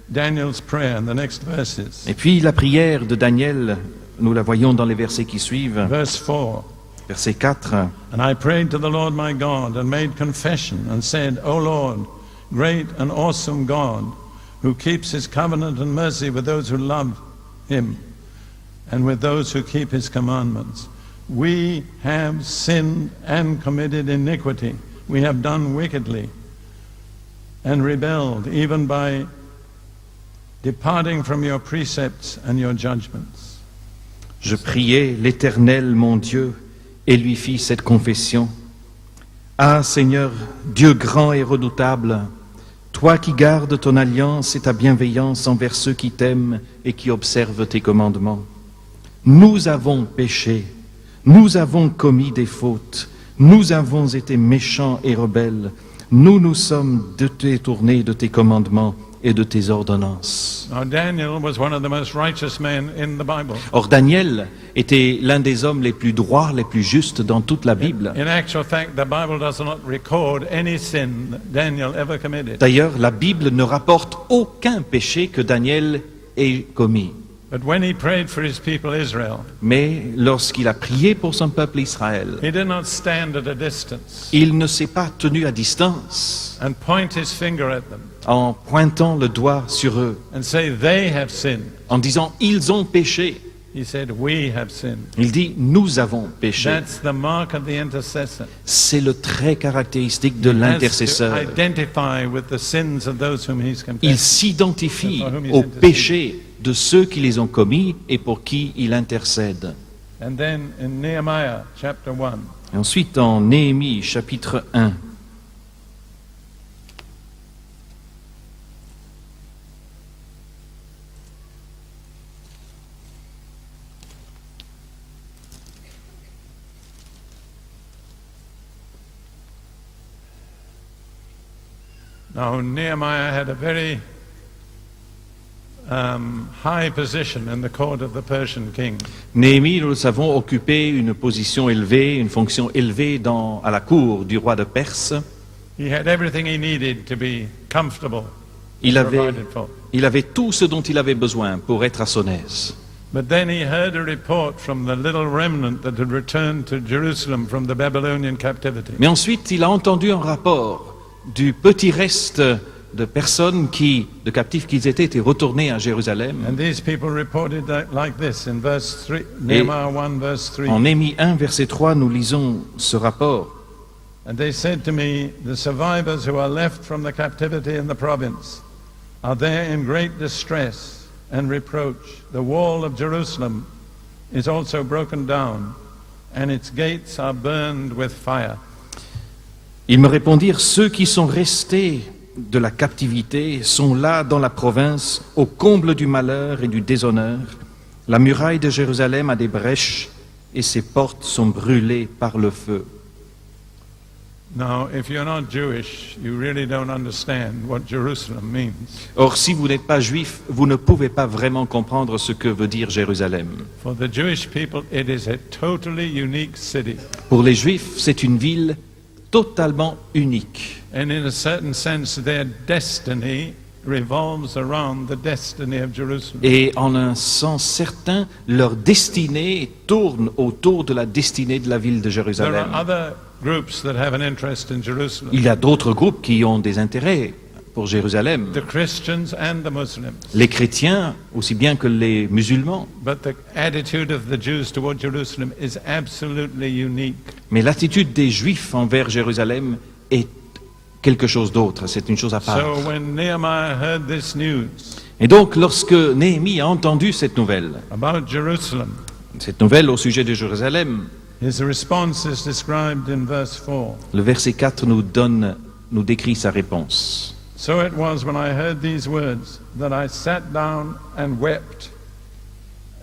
S1: Daniel's prayer in the next verses.
S2: Et puis la prière de Daniel, nous la voyons dans les versets qui suivent.
S1: Verse 4.
S2: Verset 4.
S1: And I prayed to the Lord my God and made confession and said, O Lord, great and awesome God, who keeps his covenant and mercy with those who love him, and with those who keep his commandments. We have sinned and committed iniquity. We have done wickedly and rebelled, even by departing from your precepts and your judgments.
S2: Je priai l'Éternel, mon Dieu, et lui fis cette confession. Ah Seigneur, Dieu grand et redoutable, toi qui gardes ton alliance et ta bienveillance envers ceux qui t'aiment et qui observent tes commandements. Nous avons péché, nous avons commis des fautes, nous avons été méchants et rebelles, nous nous sommes détournés de tes commandements et de tes ordonnances.
S1: Now Daniel was one of the most righteous men in the Bible.
S2: Or Daniel était l'un des hommes les plus droits, les plus justes dans toute la Bible.
S1: In actual fact, the Bible does not record any sin that Daniel ever committed.
S2: D'ailleurs, la Bible ne rapporte aucun péché que Daniel ait commis.
S1: But when he prayed for his people Israel,
S2: Mais lorsqu'il a prié pour son peuple Israël,
S1: he did not stand at a distance
S2: il ne s'est pas tenu à distance
S1: and point his finger at them
S2: en pointant le doigt sur eux,
S1: and say they have sinned.
S2: en disant « ils ont péché ».
S1: He said we have sinned.
S2: Il dit « nous avons péché
S1: That's the mark of the intercessor. ».
S2: C'est le trait caractéristique de
S1: He has
S2: l'intercesseur.
S1: to identify with the sins of those whom he's
S2: Il
S1: confessed.
S2: s'identifie aux péchés de ceux qui les ont commis et pour qui il intercède.
S1: And then in Nehemiah chapter 1,
S2: Et ensuite, en Néhémie, chapitre 1,
S1: now Nehemiah had a very high position in the court of the Persian king.
S2: Néhémie, nous le savons, occupait une position élevée, une fonction élevée à la cour du roi de Perse.
S1: He had everything he needed to be comfortable,
S2: Il avait,
S1: provided for.
S2: il avait tout ce dont il avait besoin pour être à son aise.
S1: But then he heard a report from the little remnant that had returned to Jerusalem from the Babylonian captivity.
S2: Mais ensuite, il a entendu un rapport du petit reste de personnes de captifs qu'ils étaient retournés à Jérusalem.
S1: And these people reported like this in verse 3, Nehemiah 1 verse 3.
S2: En Néhémie 1, verset 3, nous lisons ce rapport.
S1: And they said to me, the survivors who are left from the captivity in the province are there in great distress and reproach. The wall of Jerusalem is also broken down, and its gates are burned with fire.
S2: Ils me répondirent, ceux qui sont restés de la captivité sont là dans la province, au comble du malheur et du déshonneur. La muraille de Jérusalem a des brèches et ses portes sont brûlées par le feu.
S1: Now, if you're not Jewish, you really don't understand what Jerusalem means.
S2: Or, si vous n'êtes pas juif, vous ne pouvez pas vraiment comprendre ce que veut dire Jérusalem.
S1: For the Jewish people, it is a totally unique city.
S2: Pour les juifs, c'est une ville totalement unique.
S1: And in a certain sense, their destiny revolves around the destiny of Jerusalem.
S2: Et en un sens certain, leur destinée tourne autour de la destinée de la ville de
S1: There
S2: Jérusalem.
S1: are other groups that have an interest in Jerusalem.
S2: Il y a d'autres groupes qui ont des intérêts pour Jérusalem.
S1: The Christians and the Muslims.
S2: Les chrétiens, aussi bien que les musulmans.
S1: But the attitude of the Jews toward Jerusalem is absolutely unique.
S2: Mais l'attitude des juifs envers Jérusalem est quelque chose d'autre, c'est une chose à part.
S1: So when Nehemiah heard this news
S2: Et donc, lorsque Néhémie a entendu cette nouvelle au sujet de Jérusalem,
S1: his response is described in verse 4.
S2: le verset 4 nous décrit sa réponse.
S1: So it was when I heard these words that I sat down and wept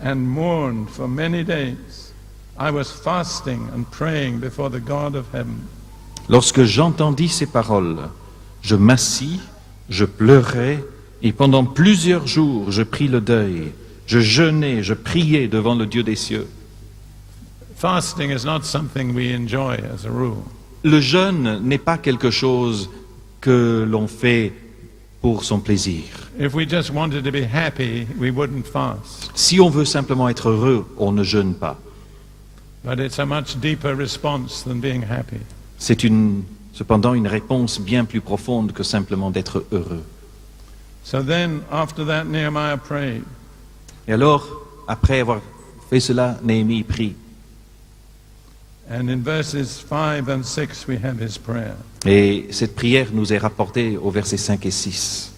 S1: and mourned for many days. I was fasting and praying before the God of heaven.
S2: Lorsque j'entendis ces paroles, je m'assis, je pleurai, et pendant plusieurs jours je pris le deuil. Je jeûnais, je priais devant le Dieu des cieux.
S1: Fasting is not something we enjoy as a rule.
S2: Le jeûne n'est pas quelque chose que l'on fait pour son plaisir.
S1: If we just wanted to be happy, we wouldn't fast.
S2: Si on veut simplement être heureux, on ne jeûne pas.
S1: But it's a much deeper response than being happy.
S2: C'est cependant une réponse bien plus profonde que simplement d'être heureux.
S1: So then, after that, Nehemiah prayed.
S2: Et alors, après avoir Fais cela, Néhémie prie.
S1: And in verses 5 and 6 we have his prayer.
S2: Et cette prière nous est rapportée au versets 5 et 6.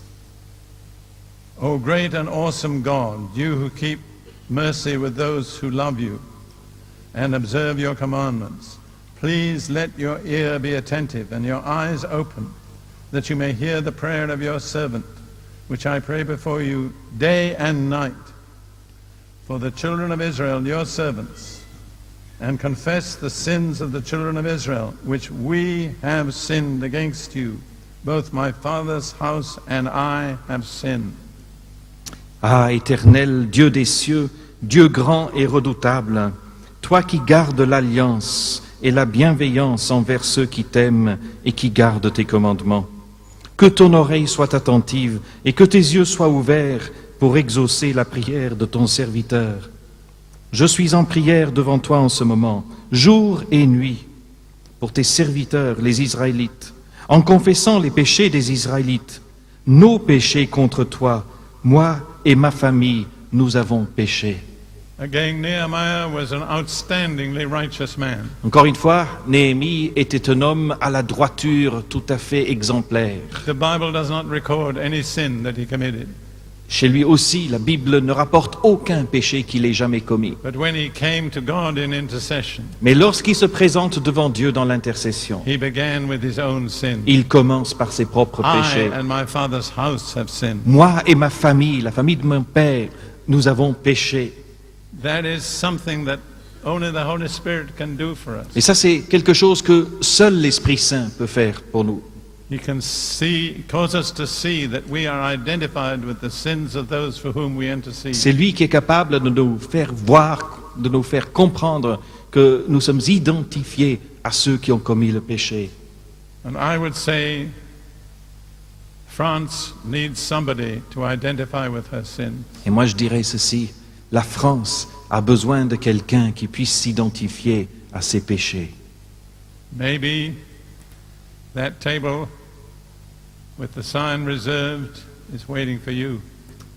S1: O great and awesome God, you who keep mercy with those who love you and observe your commandments, please let your ear be attentive and your eyes open, that you may hear the prayer of your servant, which I pray before you day and night, for the children of Israel, your servants, and confess the sins of the children of Israel, which we have sinned against you. Both my father's house and I have sinned.
S2: Ah, Éternel, Dieu des cieux, Dieu grand et redoutable, toi qui gardes l'alliance et la bienveillance envers ceux qui t'aiment et qui gardent tes commandements, que ton oreille soit attentive et que tes yeux soient ouverts pour exaucer la prière de ton serviteur. Je suis en prière devant toi en ce moment, jour et nuit, pour tes serviteurs, les Israélites, en confessant les péchés des Israélites, nos péchés contre toi, moi et ma famille, nous avons péché.
S1: Again, Nehemiah was an outstandingly righteous man.
S2: Encore une fois, Néhémie était un homme à la droiture tout à fait exemplaire.
S1: The Bible does not record any sin that he committed.
S2: Chez lui aussi, la Bible ne rapporte aucun péché qu'il ait jamais commis.
S1: But when he came to God in intercession,
S2: Mais lorsqu'il se présente devant Dieu dans l'intercession,
S1: he began with his own sin.
S2: il commence par ses propres péchés.
S1: I and my father's house have sinned.
S2: Moi et ma famille, la famille de mon père, nous avons péché.
S1: That is something that only the Holy Spirit can do for us.
S2: Et ça, c'est quelque chose que seul l'Esprit Saint peut faire pour nous.
S1: He can cause us to see that we are identified with the sins of those for whom we intercede.
S2: C'est lui qui est capable de nous faire voir, de nous faire comprendre que nous sommes identifiés à ceux qui ont commis le péché.
S1: And I would say France needs somebody to identify with her sins.
S2: Et moi, je dirais ceci, la France a besoin de quelqu'un qui puisse s'identifier à ses péchés.
S1: Maybe that table with the sign reserved is waiting for you.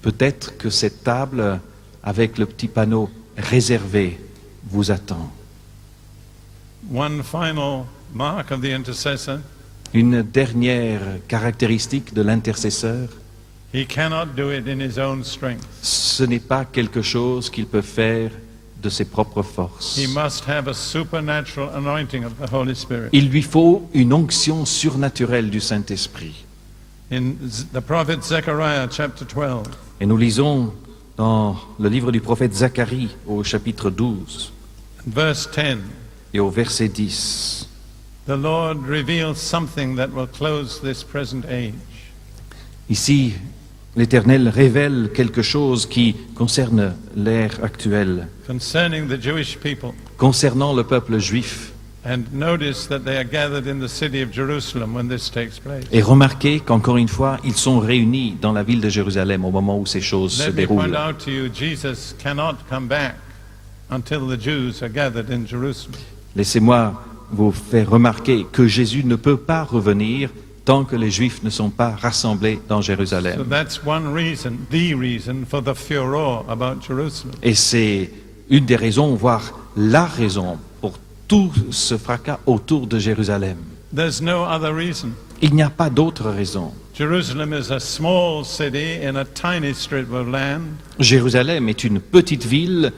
S2: Peut-être que cette table avec le petit panneau réservé vous attend.
S1: One final mark of the intercessor,
S2: Une dernière caractéristique de l'intercesseur,
S1: he cannot do it in his own strength.
S2: ce n'est pas quelque chose qu'il peut faire de ses propres forces.
S1: He must have a supernatural anointing of the Holy Spirit.
S2: Il lui faut une onction surnaturelle du Saint-Esprit.
S1: In the prophet Zechariah chapter 12,
S2: Et nous lisons dans le livre du prophète Zacharie au chapitre 12
S1: verse 10,
S2: et au verset 10.
S1: the Lord reveals something that will close this present age.
S2: Ici, l'Éternel révèle quelque chose qui concerne l'ère actuelle,
S1: Concerning the Jewish people.
S2: concernant le peuple juif.
S1: And notice that they are gathered in the city of Jerusalem when this takes place.
S2: Et remarquez qu'encore une fois, ils sont réunis dans la ville de Jérusalem au moment où ces choses se
S1: Let me point
S2: déroulent.
S1: out to you, Jesus cannot come back until the Jews are gathered in Jerusalem.
S2: Laissez-moi vous faire remarquer que Jésus ne peut pas revenir tant que les Juifs ne sont pas rassemblés dans
S1: So
S2: Jérusalem.
S1: that's one reason, the reason for the furor about Jerusalem.
S2: Et c'est une des raisons, voire la raison, pour tout ce fracas autour de Jérusalem.
S1: There's no other reason.
S2: Il n'y a pas d'autre raison.
S1: Jerusalem is a small city in a tiny strip of land.
S2: Jérusalem est une petite ville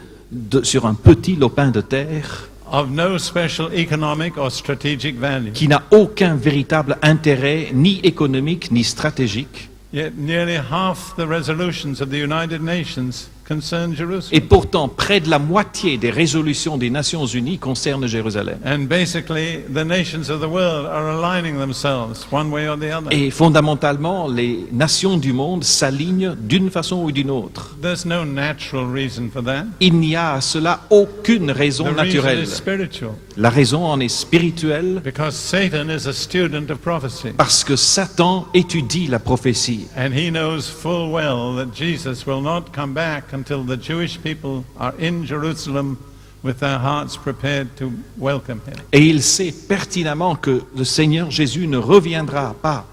S2: sur un petit lopin de terre
S1: Of no special economic or strategic value.
S2: qui n'a aucun véritable intérêt, ni économique, ni stratégique.
S1: Yet nearly half the resolutions of the United Nations concern
S2: Et
S1: Jerusalem.
S2: pourtant, près de la moitié des résolutions des Nations Unies concernent Jérusalem.
S1: And basically, the nations of the world are aligning themselves one way or the other.
S2: Et fondamentalement, les nations du monde s'alignent d'une façon ou d'une autre.
S1: There's no natural reason for that.
S2: Il n'y a à cela aucune raison
S1: The reason
S2: naturelle.
S1: is spiritual,
S2: La raison en est spirituelle
S1: because Satan is a student of prophecy.
S2: parce que Satan étudie la prophétie.
S1: And he knows full well that Jesus will not come back until the Jewish people are in Jerusalem with their hearts prepared to welcome him.
S2: Et il sait pertinemment que le Seigneur Jésus ne reviendra pas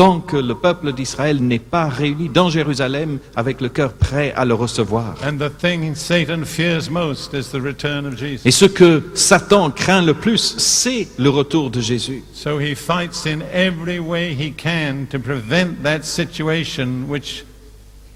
S2: tant que le peuple d'Israël n'est pas réuni dans Jérusalem avec le cœur prêt à le recevoir.
S1: And the thing Satan fears most is the return of Jesus.
S2: Et ce que Satan craint le plus, c'est le retour de Jésus.
S1: So he fights in every way he can to prevent that situation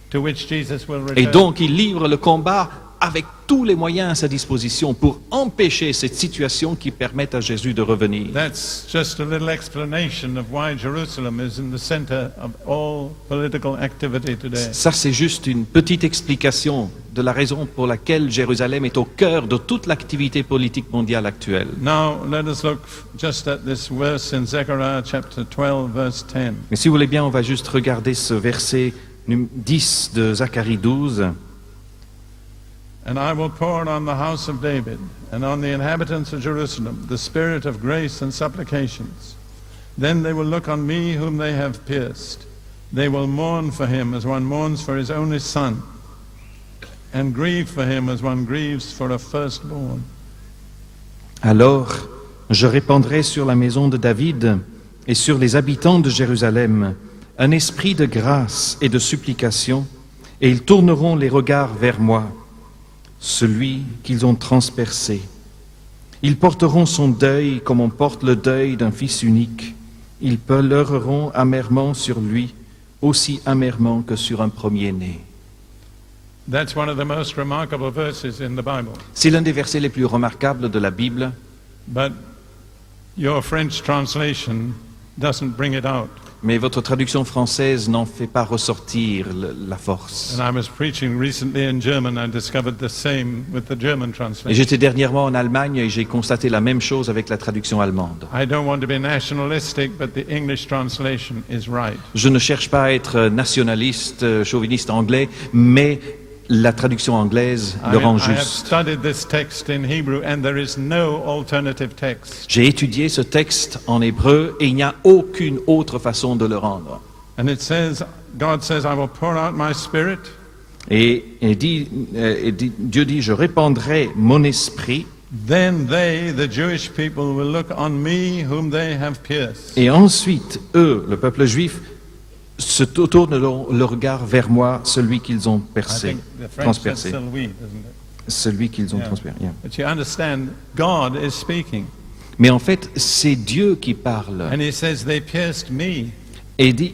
S1: to which Jesus will
S2: Et
S1: return.
S2: donc il livre le combat avec tous les moyens à sa disposition pour empêcher cette situation qui permette à Jésus de revenir.
S1: That's just a little explanation of why Jerusalem is in the center of all political activity today.
S2: Ça, c'est juste une petite explication de la raison pour laquelle Jérusalem est au cœur de toute l'activité politique mondiale actuelle.
S1: Now let us look just at this verse in Zechariah chapter 12 verse 10.
S2: Mais si vous voulez bien, on va juste regarder ce verset 10 de Zacharie 12.
S1: And I will pour on the house of David and on the inhabitants of Jerusalem the spirit of grace and supplications. Then they will look on me whom they have pierced. They will mourn for him as one mourns for his only son, and grieve for him as one grieves for a firstborn.
S2: Alors, je répandrai sur la maison de David et sur les habitants de Jérusalem un esprit de grâce et de supplication, et ils tourneront les regards vers moi, celui qu'ils ont transpercé. Ils porteront son deuil comme on porte le deuil d'un fils unique. Ils pleureront amèrement sur lui, aussi amèrement que sur un premier-né.
S1: That's one of the most remarkable verses in the Bible.
S2: C'est l'un des versets les plus remarquables de la Bible,
S1: But your French translation doesn't bring it out.
S2: mais votre traduction française n'en fait pas ressortir la force.
S1: And I was preaching recently in German. I discovered the same with the German
S2: Et
S1: translation.
S2: j'étais dernièrement en Allemagne et j'ai constaté la même chose avec la traduction allemande.
S1: I don't want to be nationalistic, but the English translation is right.
S2: Je ne cherche pas à être nationaliste, chauviniste anglais, mais la traduction anglaise le rend
S1: I have
S2: juste.
S1: studied this text in Hebrew, and there is no alternative text.
S2: J'ai étudié ce texte en hébreu et il n'y a aucune autre façon de le rendre.
S1: And it says, God says, I will pour out my spirit.
S2: Et Dieu dit, je répandrai mon esprit.
S1: Then they, the Jewish people, will look on me whom they have pierced.
S2: Et ensuite, eux, le peuple juif, se tourneront le regard vers moi, celui qu'ils ont
S1: I
S2: percé,
S1: think the French says
S2: transpercé.
S1: still we, doesn't it?
S2: Celui qu'ils ont
S1: Yeah.
S2: transpercé. Yeah.
S1: But you understand, God is speaking.
S2: Mais en fait, c'est Dieu qui parle.
S1: And he says, they pierced me.
S2: Et il dit,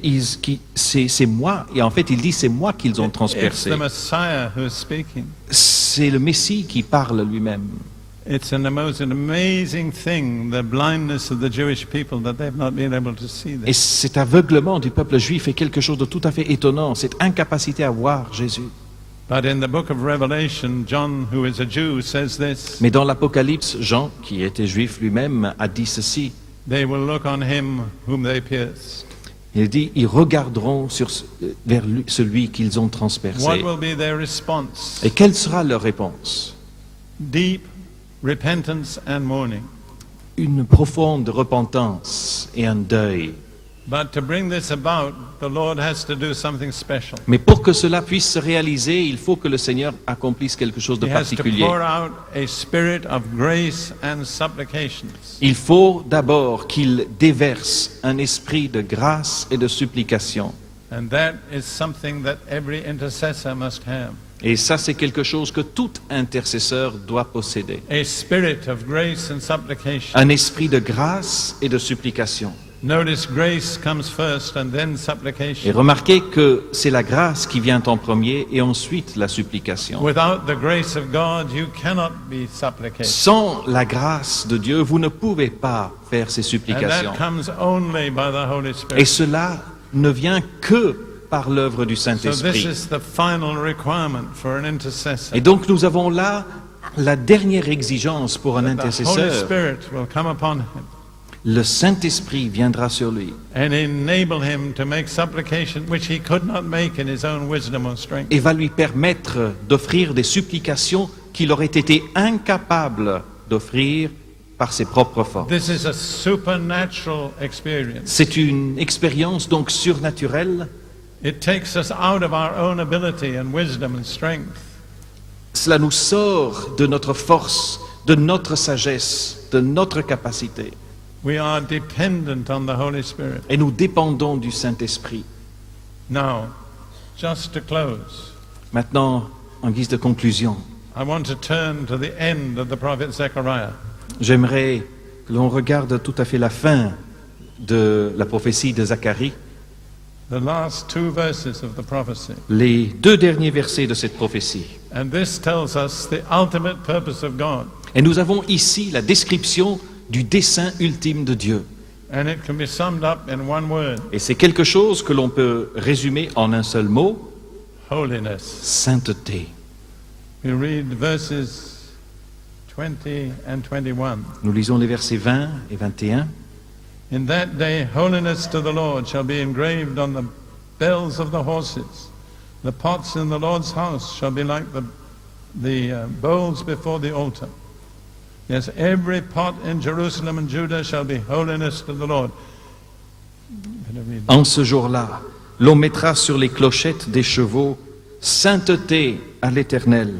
S2: c'est moi. Et en fait, il dit, c'est moi qu'ils ont
S1: It's
S2: transpercé.
S1: the Messiah who is speaking.
S2: C'est le Messie qui parle lui-même.
S1: It's an amazing thing, the blindness of the Jewish people, that they've not been able to see
S2: Et
S1: this.
S2: cet aveuglement du peuple juif est quelque chose de tout à fait étonnant, cette incapacité à voir Jésus.
S1: But in the book of Revelation, John, who is a Jew, says this,
S2: Mais dans l'Apocalypse, Jean, qui était juif lui-même, a dit ceci.
S1: they will look on him whom they pierced.
S2: Il dit, ils regarderont vers celui qu'ils ont
S1: What
S2: transpercé.
S1: will be their response?
S2: Et quelle sera leur réponse?
S1: Deep repentance and mourning.
S2: Une profonde repentance et un deuil.
S1: But to bring this about, the Lord has to do something special.
S2: Mais pour que cela puisse se réaliser, il faut que le Seigneur accomplisse quelque chose de
S1: He has to
S2: particulier.
S1: pour out a spirit of grace and supplications.
S2: Il faut d'abord qu'il déverse un esprit de grâce et de supplication.
S1: And that is something that every intercessor must have.
S2: Et ça, c'est quelque chose que tout intercesseur doit posséder.
S1: A spirit of grace and supplication.
S2: Un esprit de grâce et de supplication.
S1: Notice grace comes first and then
S2: Et
S1: supplication.
S2: remarquez que c'est la grâce qui vient en premier et ensuite la supplication.
S1: Without the grace of God, you cannot be supplicating.
S2: Sans la grâce de Dieu, vous ne pouvez pas faire ces
S1: And
S2: supplications.
S1: that comes only by the Holy
S2: Et
S1: Spirit.
S2: cela ne vient que par l'œuvre du
S1: So this
S2: Saint-Esprit.
S1: is the final requirement for an intercessor.
S2: Et donc nous avons là la dernière exigence pour un
S1: The Holy
S2: intercesseur.
S1: Spirit will come upon him
S2: Le Saint-Esprit viendra sur lui
S1: and enable him to make supplication which he could not make in his own wisdom or strength.
S2: et va lui permettre d'offrir des supplications qu'il aurait été incapable d'offrir par ses propres forces.
S1: This is a supernatural experience.
S2: C'est une expérience donc surnaturelle.
S1: It takes us out of our own ability and wisdom and strength.
S2: Cela nous sort de notre force, de notre sagesse, de notre capacité.
S1: We are dependent on the Holy Spirit.
S2: Et nous dépendons du Saint-Esprit.
S1: Now, just to close,
S2: Maintenant, en guise de conclusion,
S1: I want to turn to the end of the prophet Zechariah.
S2: j'aimerais que l'on regarde tout à fait la fin de la prophétie de Zacharie,
S1: The last 2 verses of the prophecy.
S2: les 2 derniers versets de cette prophétie.
S1: And this tells us the ultimate purpose of God.
S2: Et nous avons ici la description du dessein ultime de Dieu.
S1: And it can be summed up in one word:
S2: Et c'est quelque chose que l'on peut résumer en un seul mot,
S1: holiness.
S2: sainteté.
S1: We read verses 20 and 21.
S2: Nous lisons les versets 20 et 21.
S1: In that day, holiness to the Lord shall be engraved on the bells of the horses. The pots in the Lord's house shall be like the bowls before the altar. Yes, every pot in Jerusalem and Judah shall be holiness to the Lord.
S2: En ce jour-là, l'on mettra sur les clochettes des chevaux sainteté à l'Éternel,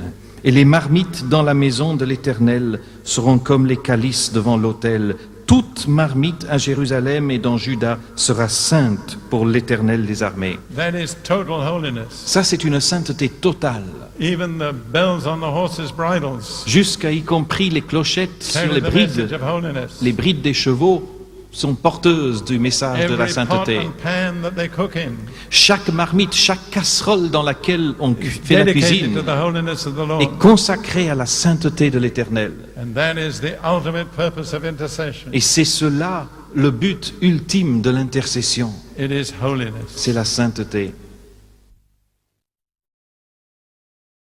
S2: et les marmites dans la maison de l'Éternel seront comme les calices devant l'autel. Toute marmite à Jérusalem et dans Juda sera sainte pour l'Éternel des armées.
S1: That is total holiness.
S2: Ça, c'est une sainteté totale,
S1: Even the bells on the horses' bridles
S2: jusqu'à y compris les clochettes sur
S1: carry
S2: les
S1: the message
S2: brides.
S1: of holiness.
S2: Les brides des chevaux sont porteuses du message de la
S1: Every pot
S2: sainteté.
S1: and pan that they cook in,
S2: Chaque marmite, chaque casserole dans laquelle on fait la
S1: dedicated
S2: cuisine
S1: to the holiness of the Lord.
S2: est consacrée à la sainteté de l'Éternel.
S1: And that is the ultimate purpose of intercession.
S2: Et c'est cela le but ultime de l'intercession,
S1: It is holiness.
S2: c'est la sainteté.